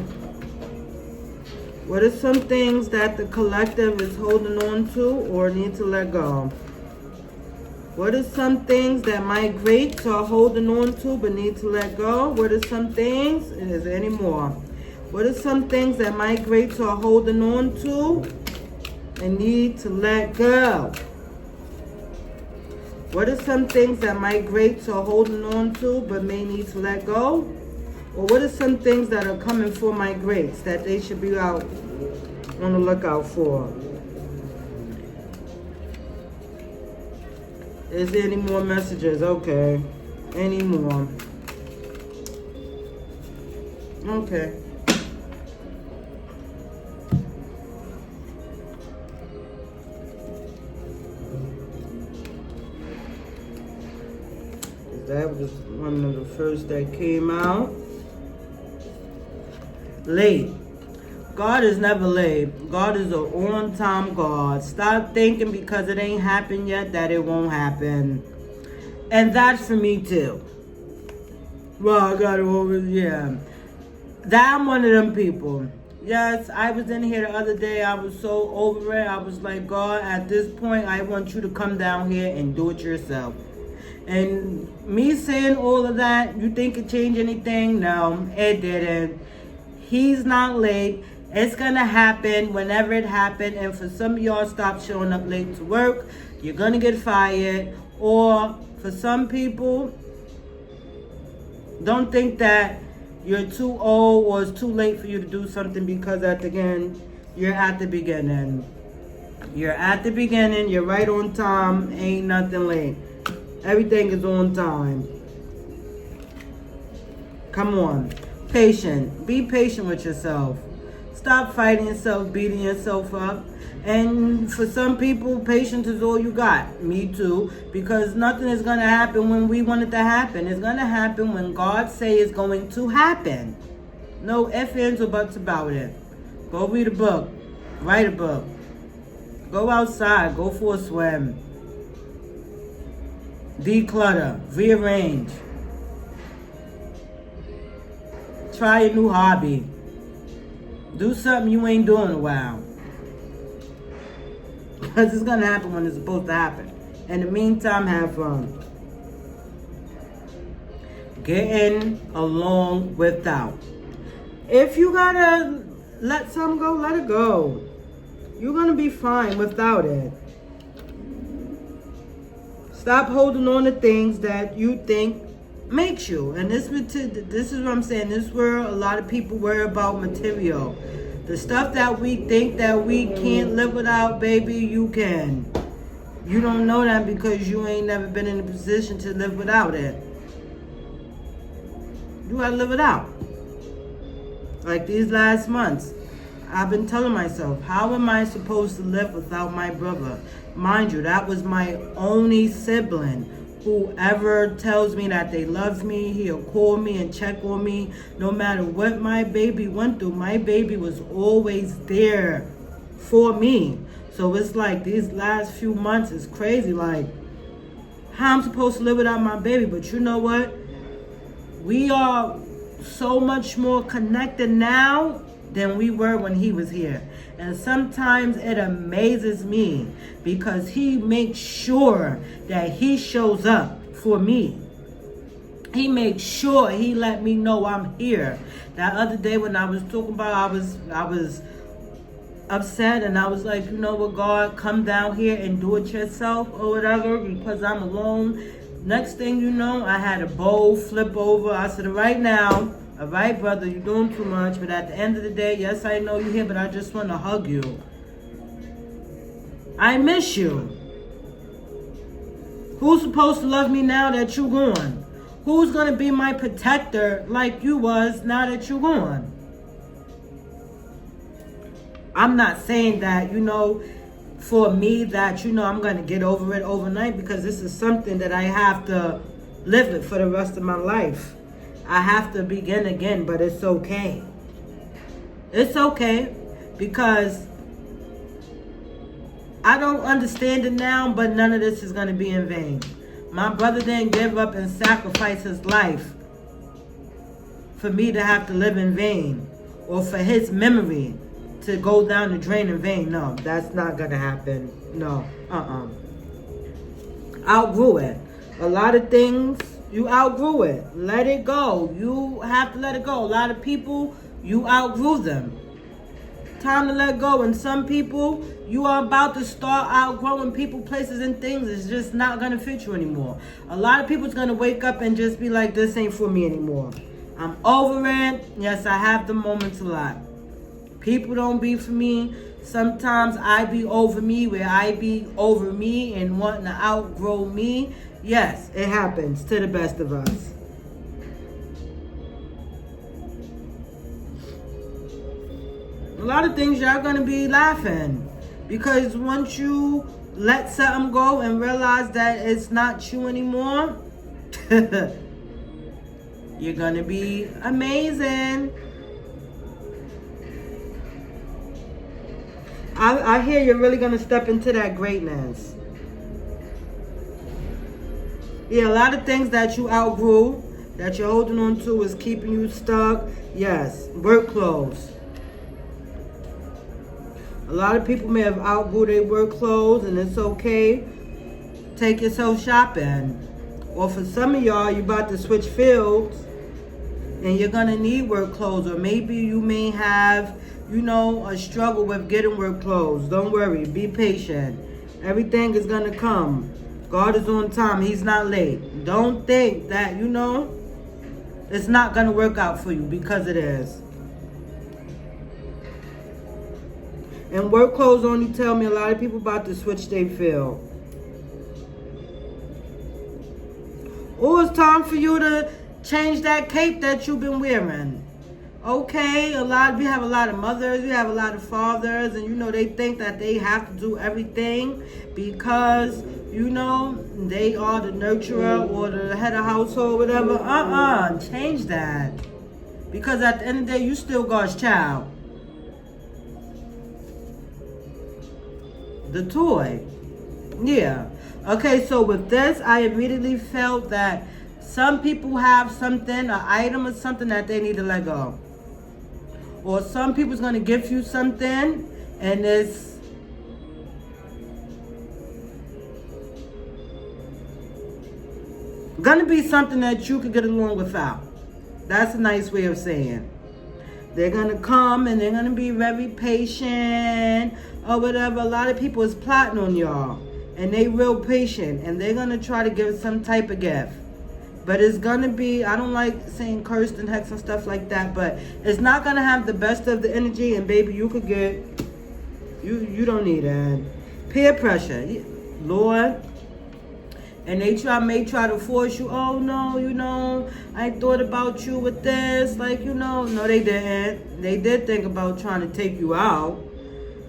What are some things that the collective is holding on to or need to let go? What are some things that my greats are holding on to but need to let go? What are some things? Is there any more? What are some things that my greats are holding on to and need to let go? What are some things that my greats are holding on to but may need to let go? Or what are some things that are coming for my greats that they should be out on the lookout for? Is there any more messages? Okay. Any more? Okay. That was one of the first that came out. Late. God is never late. God is an on-time God. Stop thinking because it ain't happened yet that it won't happen. And that's for me too. Well, I got it over, yeah. I'm one of them people. Yes, I was in here the other day. I was so over it. I was like, God, at this point, I want you to come down here and do it yourself. And me saying all of that, you think it changed anything? No, it didn't. He's not late. It's going to happen whenever it happens. And for some of y'all, stop showing up late to work. You're going to get fired. Or for some people, don't think that you're too old or it's too late for you to do something because again, you're at the beginning. You're at the beginning. You're right on time. Ain't nothing late. Everything is on time. Come on. Patient. Be patient with yourself. Stop fighting yourself, beating yourself up. And for some people, patience is all you got. Me too. Because nothing is going to happen when we want it to happen. It's going to happen when God say it's going to happen. No ifs, ands, or buts about it. Go read a book. Write a book. Go outside. Go for a swim. Declutter, rearrange. Try a new hobby. Do something you ain't doing in a while. Because it's going to happen when it's supposed to happen. In the meantime, have fun. Getting along without. If you got to let something go, let it go. You're going to be fine without it. Stop holding on to things that you think makes you. And this is what I'm saying. This is where a lot of people worry about material. The stuff that we think that we can't live without, baby, you can. You don't know that because you ain't never been in a position to live without it. You gotta live it out. Like these last months, I've been telling myself, how am I supposed to live without my brother? Mind you, that was my only sibling. Whoever tells me that they love me, he'll call me and check on me. No matter what my baby went through, my baby was always there for me. So it's like these last few months is crazy. Like, how I'm supposed to live without my baby? But you know what? We are so much more connected now than we were when he was here. And sometimes it amazes me because he makes sure that he shows up for me. He makes sure he let me know I'm here. That other day when I was talking about, I was upset and I was like, you know what, God, come down here and do it yourself or whatever because I'm alone. Next thing you know, I had a bowl flip over. I said, right now, all right, brother, you're doing too much. But at the end of the day, yes, I know you're here, but I just want to hug you. I miss you. Who's supposed to love me now that you're gone? Who's going to be my protector like you was now that you're gone? I'm not saying that, for me that, I'm going to get over it overnight because this is something that I have to live it for the rest of my life. I have to begin again, but it's okay. It's okay, because I don't understand it now, but none of this is going to be in vain. My brother didn't give up and sacrifice his life for me to have to live in vain, or for his memory to go down the drain in vain. No, that's not going to happen. No, Outgrew it. A lot of things, you outgrew it. Let it go. You have to let it go. A lot of people, you outgrew them. Time to let go. And some people, you are about to start outgrowing people, places, and things. It's just not going to fit you anymore. A lot of people's going to wake up and just be like, this ain't for me anymore. I'm over it. Yes, I have the moments a lot. People don't be for me. Sometimes I be over me, where I be over me and wanting to outgrow me. Yes, it happens to the best of us. A lot of things y'all gonna be laughing, because once you let something go and realize that it's not you anymore, you're gonna be amazing. I hear you're really gonna step into that greatness. Yeah, a lot of things that you outgrew, that you're holding on to, is keeping you stuck. Yes, work clothes. A lot of people may have outgrew their work clothes, and it's okay. Take yourself shopping. Or for some of y'all, you're about to switch fields, and you're gonna need work clothes. Or maybe you may have, a struggle with getting work clothes. Don't worry, be patient. Everything is gonna come. God is on time, he's not late. Don't think that, it's not gonna work out for you, because it is. And work clothes only tell me a lot of people about to switch their field. Or it's time for you to change that cape that you've been wearing. Okay, we have a lot of mothers, we have a lot of fathers, and they think that they have to do everything because, they are the nurturer or the head of household, whatever. Change that. Because at the end of the day, you still God's child. The toy. Yeah. Okay, so with this, I immediately felt that some people have something, an item or something that they need to let go. Or some people's going to give you something, and it's going to be something that you could get along without. That's a nice way of saying. They're going to come and they're going to be very patient or whatever. A lot of people is plotting on y'all, and they real patient, and they're going to try to give some type of gift. But it's going to be, I don't like saying cursed and hex and stuff like that, but it's not going to have the best of the energy, and baby, you could get, you don't need that. Peer pressure, Lord. And they may try to force you, oh no, I thought about you with this, no, they didn't. They did think about trying to take you out.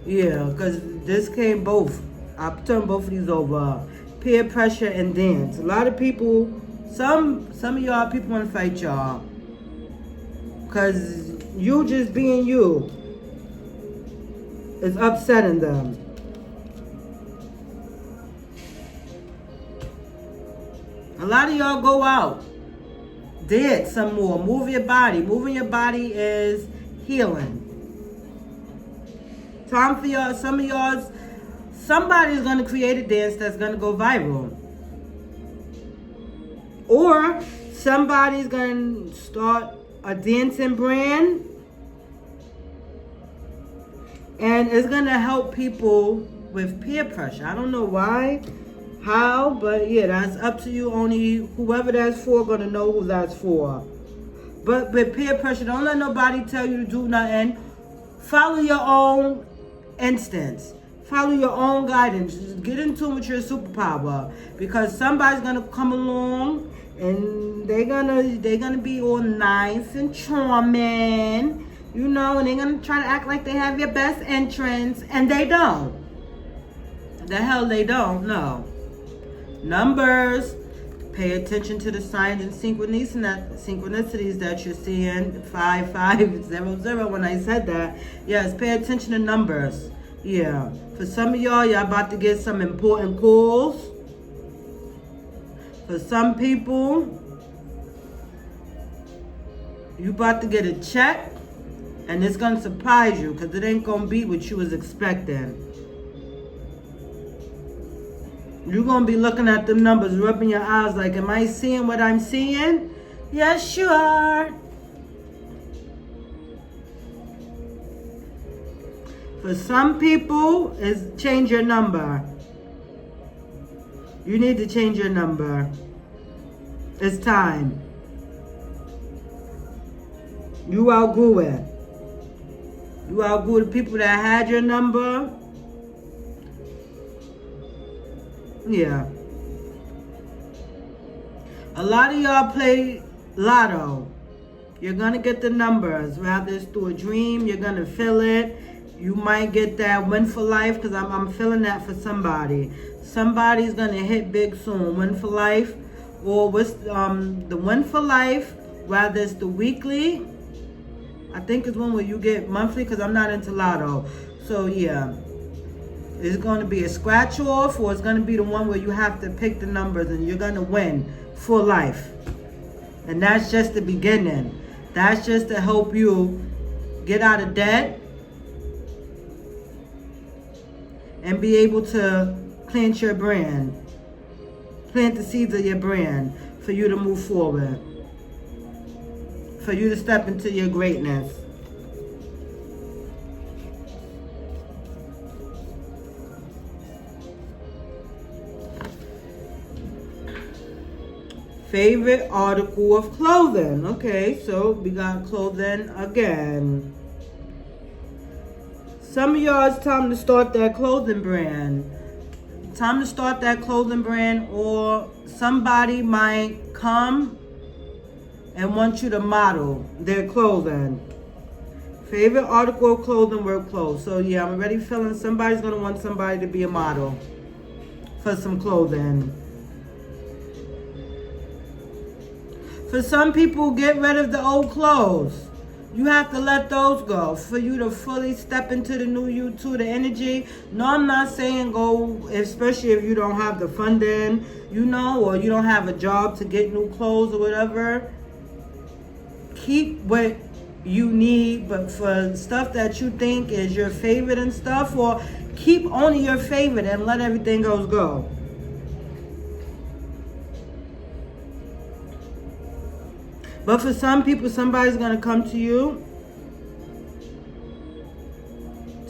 Yeah, because this came both. I'll turn both of these over. Peer pressure and dance. A lot of people, some of y'all people want to fight y'all. Because you just being you is upsetting them. A lot of y'all go out, did some more. Move your body. Moving your body is healing. Time for y'all, some of y'all, somebody's going to create a dance that's going to go viral. Or somebody's going to start a dancing brand, and it's going to help people with peer pressure. I don't know why, how, but yeah, that's up to you. Only whoever that's for going to know who that's for. But with peer pressure, don't let nobody tell you to do nothing. Follow your own instincts. Follow your own guidance. Just get in tune with your superpower, because somebody's gonna come along and they're gonna be all nice and charming, and they're gonna try to act like they have your best interests, and they don't. The hell they don't. No. Numbers, Pay attention to the signs and synchronicities that you're seeing. 5500. When I said that, yes, pay attention to numbers. Yeah, for some of y'all about to get some important calls. For some people, you about to get a check, and it's gonna surprise you because it ain't gonna be what you was expecting. You're going to be looking at the numbers, rubbing your eyes like, am I seeing what I'm seeing? Yes, you are. For some people, it's change your number. You need to change your number. It's time. You outgrew it. You outgrew the people that had your number. Yeah. A lot of y'all play lotto. You're going to get the numbers. Rather it's through a dream, you're going to feel it. You might get that win for life because I'm feeling that for somebody. Somebody's going to hit big soon. Win for life. Or what's the win for life, rather it's the weekly. I think it's one where you get monthly because I'm not into lotto. So yeah. It's going to be a scratch off, or it's going to be the one where you have to pick the numbers and you're going to win for life. And that's just the beginning. That's just to help you get out of debt and be able to plant your brand. Plant the seeds of your brand for you to move forward. For you to step into your greatness. Favorite article of clothing. Okay, so we got clothing again. Some of y'all, it's time to start that clothing brand. Time to start that clothing brand, or somebody might come and want you to model their clothing. Favorite article of clothing, work clothes. So yeah, I'm already feeling somebody's going to want somebody to be a model for some clothing. For some people, get rid of the old clothes. You have to let those go for you to fully step into the new you too, the energy. No, I'm not saying go, especially if you don't have the funding, or you don't have a job to get new clothes or whatever. Keep what you need, but for stuff that you think is your favorite and stuff, or keep only your favorite and let everything else go. But for some people, somebody's going to come to you,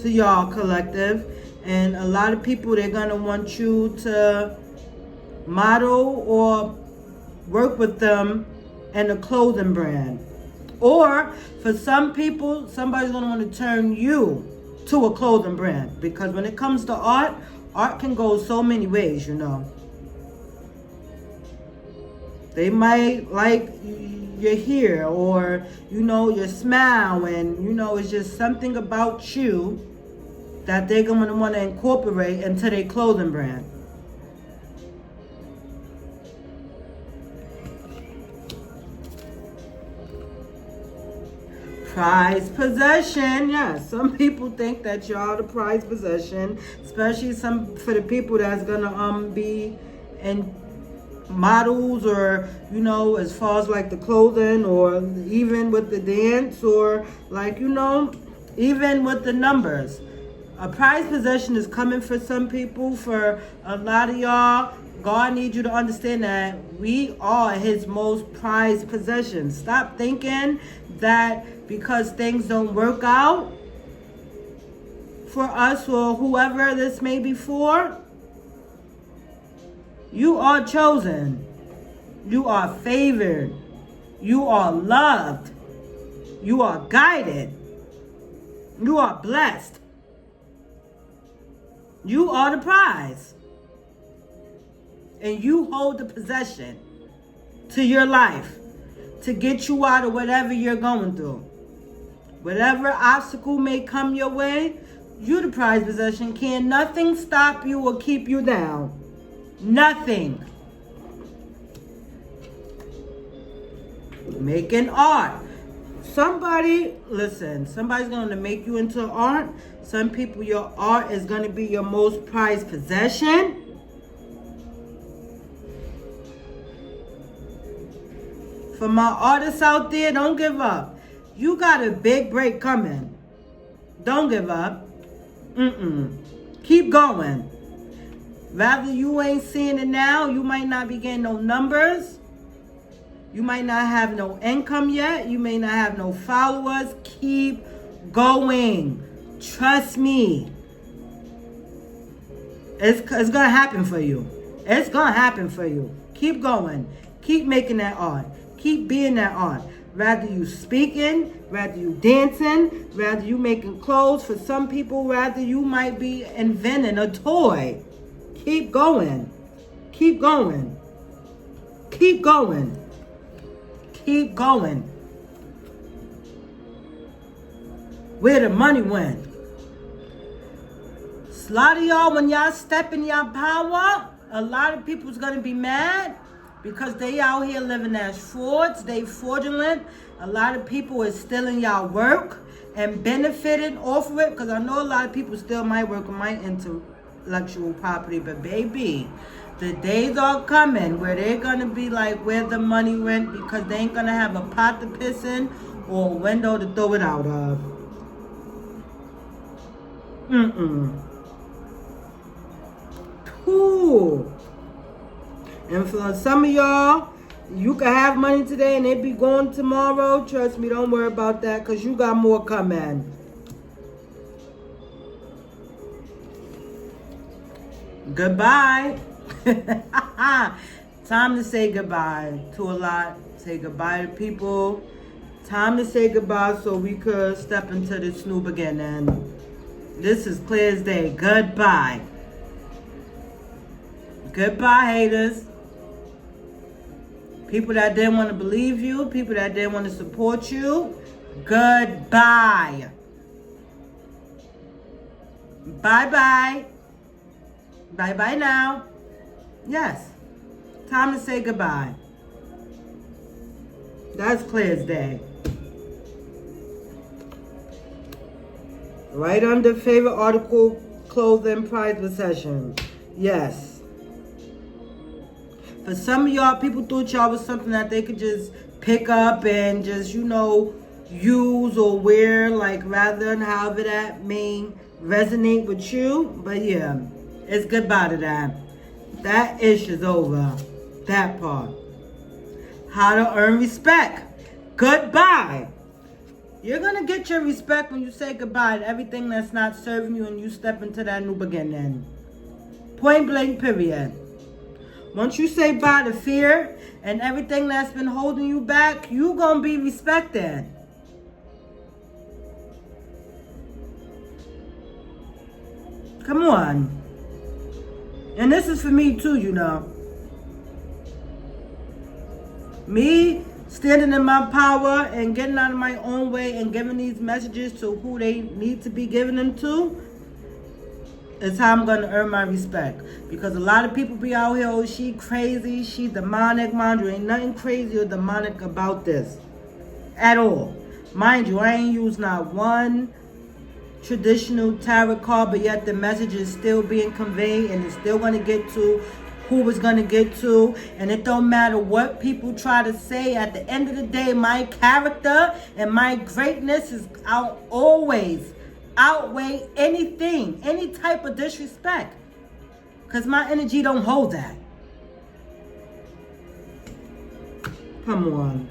to y'all collective, and a lot of people, they're going to want you to model or work with them in a clothing brand. Or for some people, somebody's going to want to turn you to a clothing brand. Because when it comes to art, art can go so many ways, They might like your hair, or your smile, and it's just something about you that they're going to want to incorporate into their clothing brand. Prized possession. Yes, some people think that y'all the prized possession, especially for the people that's gonna be in models, or as far as like the clothing, or even with the dance, or like even with the numbers. A prized possession is coming for some people. For a lot of y'all, God needs you to understand that we are his most prized possession. Stop thinking that because things don't work out for us, or whoever this may be for, you are chosen. You are favored. You are loved. You are guided. You are blessed. You are the prize. And you hold the possession to your life to get you out of whatever you're going through. Whatever obstacle may come your way, you the prized possession. Can nothing stop you or keep you down. Nothing. making art. Somebody's going to make you into art. Some people, your art is going to be your most prized possession. For my artists out there, don't give up. You got a big break coming. Don't give up. Keep going. Rather you ain't seeing it now, you might not be getting no numbers. You might not have no income yet. You may not have no followers. Keep going. Trust me. It's going to happen for you. It's going to happen for you. Keep going. Keep making that art. Keep being that art. Rather you speaking, rather you dancing, rather you making clothes. For some people, rather you might be inventing a toy. Keep going. Keep going. Keep going. Keep going. Where the money went. A lot of y'all, when y'all step in your power, a lot of people's going to be mad because they out here living as frauds. They fraudulent. A lot of people is stealing y'all work and benefiting off of it, because I know a lot of people still might work on my intellectual property. But baby, the days are coming where they're going to be like, where the money went, because they ain't going to have a pot to piss in or a window to throw it out of. Cool. And for some of y'all, you can have money today and it be gone tomorrow. Trust me, don't worry about that, because you got more coming. Goodbye. Time to say goodbye to a lot. Say goodbye to people. Time to say goodbye so we could step into this new beginning. This is clear as day. Goodbye. Goodbye, haters. People that didn't want to believe you. People that didn't want to support you. Goodbye. Bye-bye. Bye-bye now. Yes. Time to say goodbye. That's clear as day. Right under favorite article, clothing, prize possession. Yes. For some of y'all, people thought y'all was something that they could just pick up and just, use or wear, like, rather than however that may resonate with you. But yeah, it's goodbye to that. That ish is over. That part. How to earn respect. Goodbye. You're going to get your respect when you say goodbye to everything that's not serving you and you step into that new beginning. Point blank, period. Once you say bye to fear and everything that's been holding you back, you're going to be respected. Come on. And this is for me too, Me standing in my power and getting out of my own way and giving these messages to who they need to be giving them to is how I'm going to earn my respect. Because a lot of people be out here, oh, she crazy, she demonic. Mind you, ain't nothing crazy or demonic about this at all. Mind you, I ain't used not one traditional tarot card, but yet the message is still being conveyed and it's still going to get to who it's going to get to. And it don't matter what people try to say. At the end of the day, my character and my greatness is always outweigh anything, any type of disrespect, because my energy don't hold that. Come on.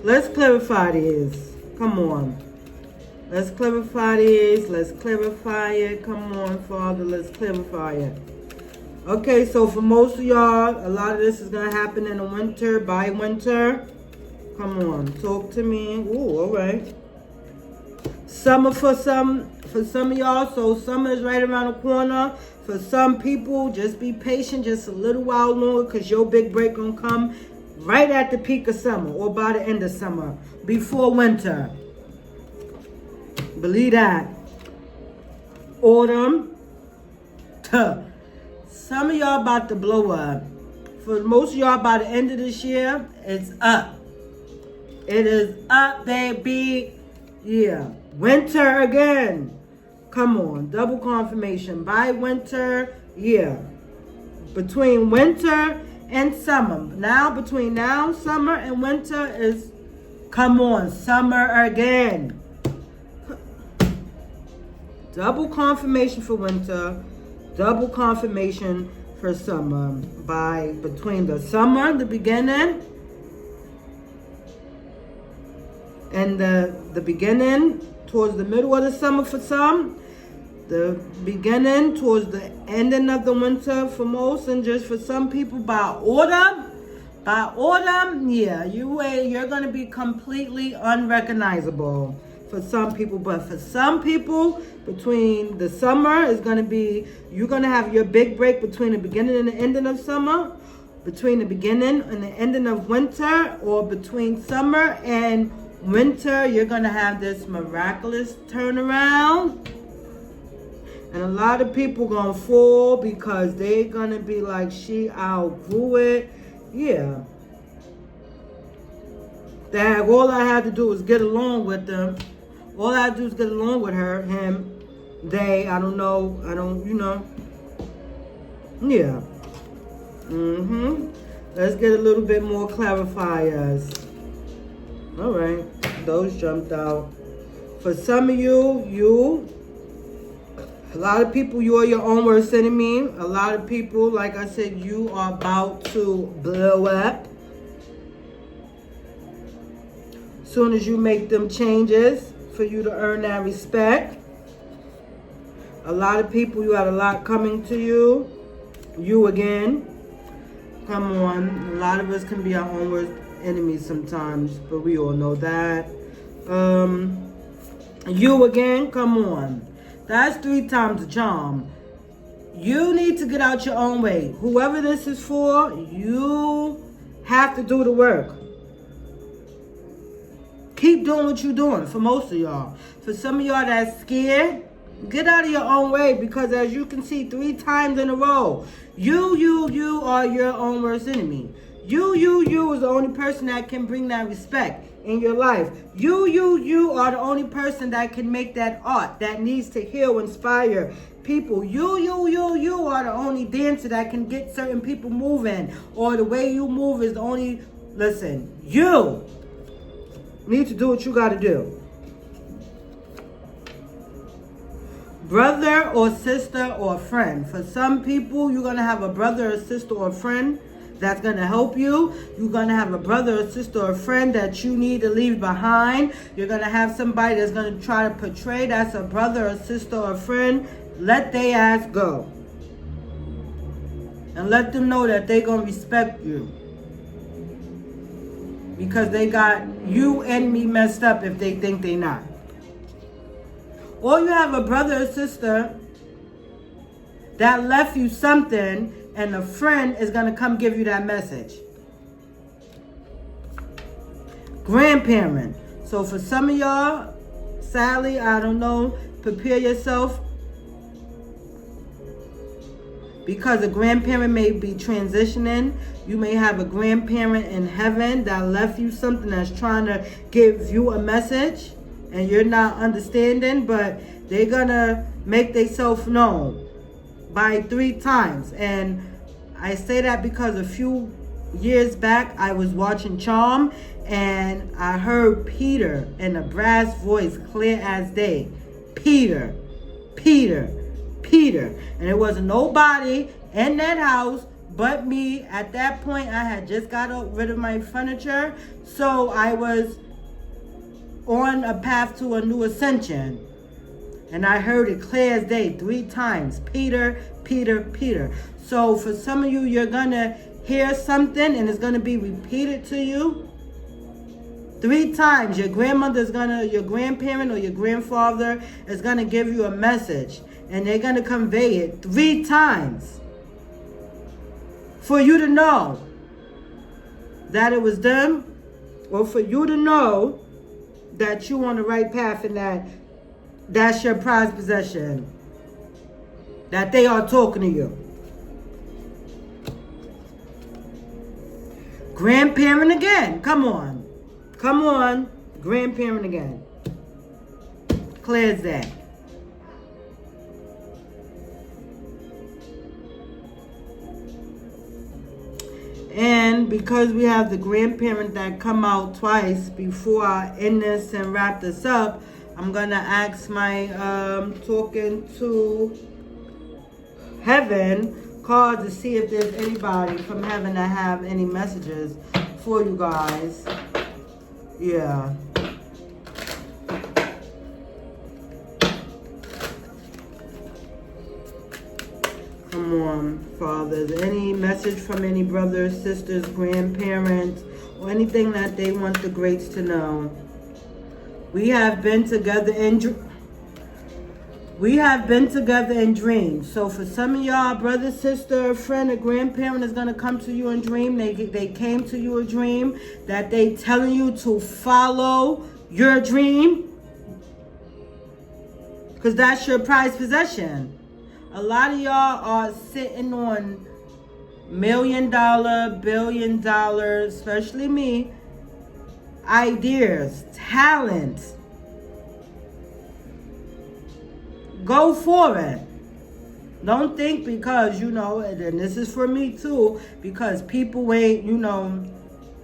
Let's clarify this. Come on. Let's clarify this. Let's clarify it. Come on, Father. Let's clarify it. Okay, so for most of y'all, a lot of this is going to happen in the winter, by winter. Come on. Talk to me. Ooh, all right. Summer for some of y'all. So summer is right around the corner. For some people, just be patient just a little while longer, because your big break going to come right at the peak of summer or by the end of summer, before winter. Believe that. Autumn. Some of y'all about to blow up. For most of y'all, by the end of this year, it's up. It is up, baby. Yeah. Winter again. Come on. Double confirmation. By winter, yeah. Between winter and summer. Now, between now, summer, and winter is, come on, summer again. Double confirmation for winter. Double confirmation for summer. By between the summer, the beginning, and the beginning towards the middle of the summer for some, the beginning towards the ending of the winter for most, and just for some people by autumn, yeah, you're going to be completely unrecognizable for some people. But for some people, between the summer is going to be, you're going to have your big break between the beginning and the ending of summer, between the beginning and the ending of winter, or between summer and winter, you're going to have this miraculous turnaround. And a lot of people going to fall because they're going to be like, she outgrew it. Yeah. That all I had to do was get along with them. All I had to do is get along with her, him, they, I don't know, Yeah. Let's get a little bit more clarifiers. All right. Those jumped out. For some of you, a lot of people, you are your own worst enemy. A lot of people, like I said, you are about to blow up. Soon as you make them changes for you to earn that respect. A lot of people, you had a lot coming to you. You again. Come on. A lot of us can be our own worst enemies sometimes, but we all know that. You again, come on. That's 3 times the charm. You need to get out your own way. Whoever this is for, you have to do the work. Keep doing what you're doing for most of y'all. For some of y'all that's scared, get out of your own way, because as you can see 3 times in a row, you are your own worst enemy. You is the only person that can bring that respect in your life. You are the only person that can make that art that needs to heal, inspire people. You are the only dancer that can get certain people moving, or the way you move is the only, listen, you need to do what you got to do. Brother or sister or friend. For some people, you're going to have a brother or sister or friend that's going to help you. You're going to have a brother or sister or friend that you need to leave behind. You're going to have somebody that's going to try to portray that's a brother or sister or friend. Let they ass go. And let them know that they're going to respect you. Because they got you and me messed up if they think they not. Or you have a brother or sister that left you something, and a friend is going to come give you that message. Grandparent. So for some of y'all, sadly, I don't know, prepare yourself, because a grandparent may be transitioning. You may have a grandparent in heaven that left you something, that's trying to give you a message, and you're not understanding, but they're gonna make themselves known by 3 times. And I say that because a few years back, I was watching Charm, and I heard Peter in a brass voice, clear as day. Peter, Peter, Peter. And it wasn't nobody in that house but me. At that point, I had just got rid of my furniture, so I was on a path to a new ascension. And I heard it clear as day 3 times. Peter, Peter, Peter. So for some of you, you're going to hear something and it's going to be repeated to you 3 times. Your grandparent or your grandfather is going to give you a message, and they're going to convey it 3 times for you to know that it was them, or for you to know that you're on the right path, and that's your prized possession, that they are talking to you. Grandparent again. Come on. Come on. Grandparent again. Clear as that. And because we have the grandparent that come out twice, before I end this and wrap this up, I'm going to ask my talking to heaven card to see if there's anybody from heaven that have any messages for you guys. Yeah. Come on, fathers. Any message from any brothers, sisters, grandparents, or anything that they want the greats to know. We have been together in dreams. So for some of y'all, brother, sister, friend, or grandparent is gonna come to you in dream. They came to you a dream that they telling you to follow your dream, because that's your prized possession. A lot of y'all are sitting on $1 million, $1 billion, especially me, ideas, talents. Go for it. Don't think because, and this is for me too, because people ain't,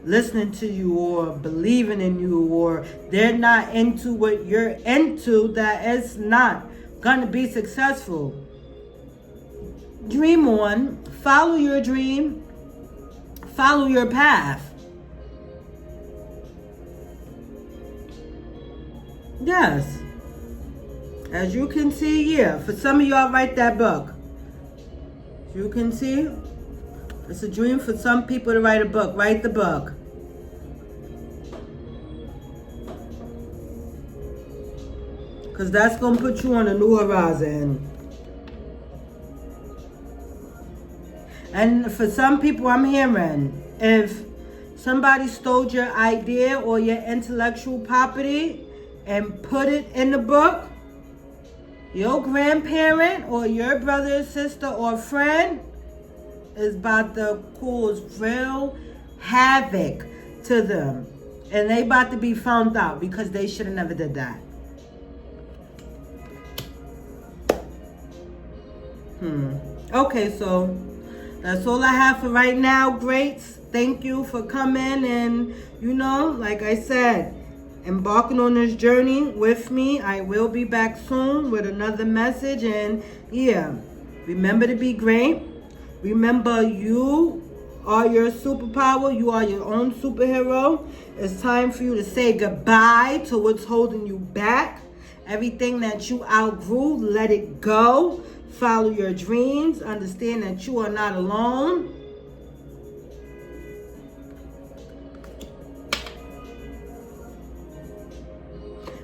listening to you or believing in you, or they're not into what you're into, that it's not gonna be successful. Dream on, follow your dream, follow your path. Yes. As you can see, yeah, for some of y'all, write that book. You can see, it's a dream for some people to write a book. Write the book. Because that's going to put you on a new horizon. And for some people, I'm hearing, if somebody stole your idea or your intellectual property and put it in the book, your grandparent or your brother, sister, or friend is about to cause real havoc to them. And they about to be found out because they should have never did that. Okay, so that's all I have for right now, greats. Thank you for coming and, like I said, embarking on this journey with me. I will be back soon with another message. And yeah, remember to be great. Remember, you are your superpower. You are your own superhero. It's time for you to say goodbye to what's holding you back. Everything that you outgrew, let it go. Follow your dreams. Understand that you are not alone.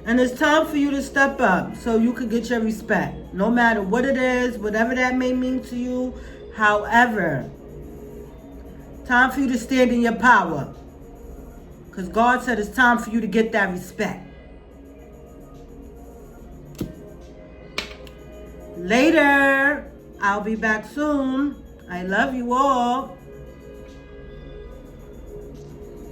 And it's time for you to step up so you can get your respect. No matter what it is, whatever that may mean to you. However, time for you to stand in your power. Because God said it's time for you to get that respect. Later. I'll be back soon. I love you all.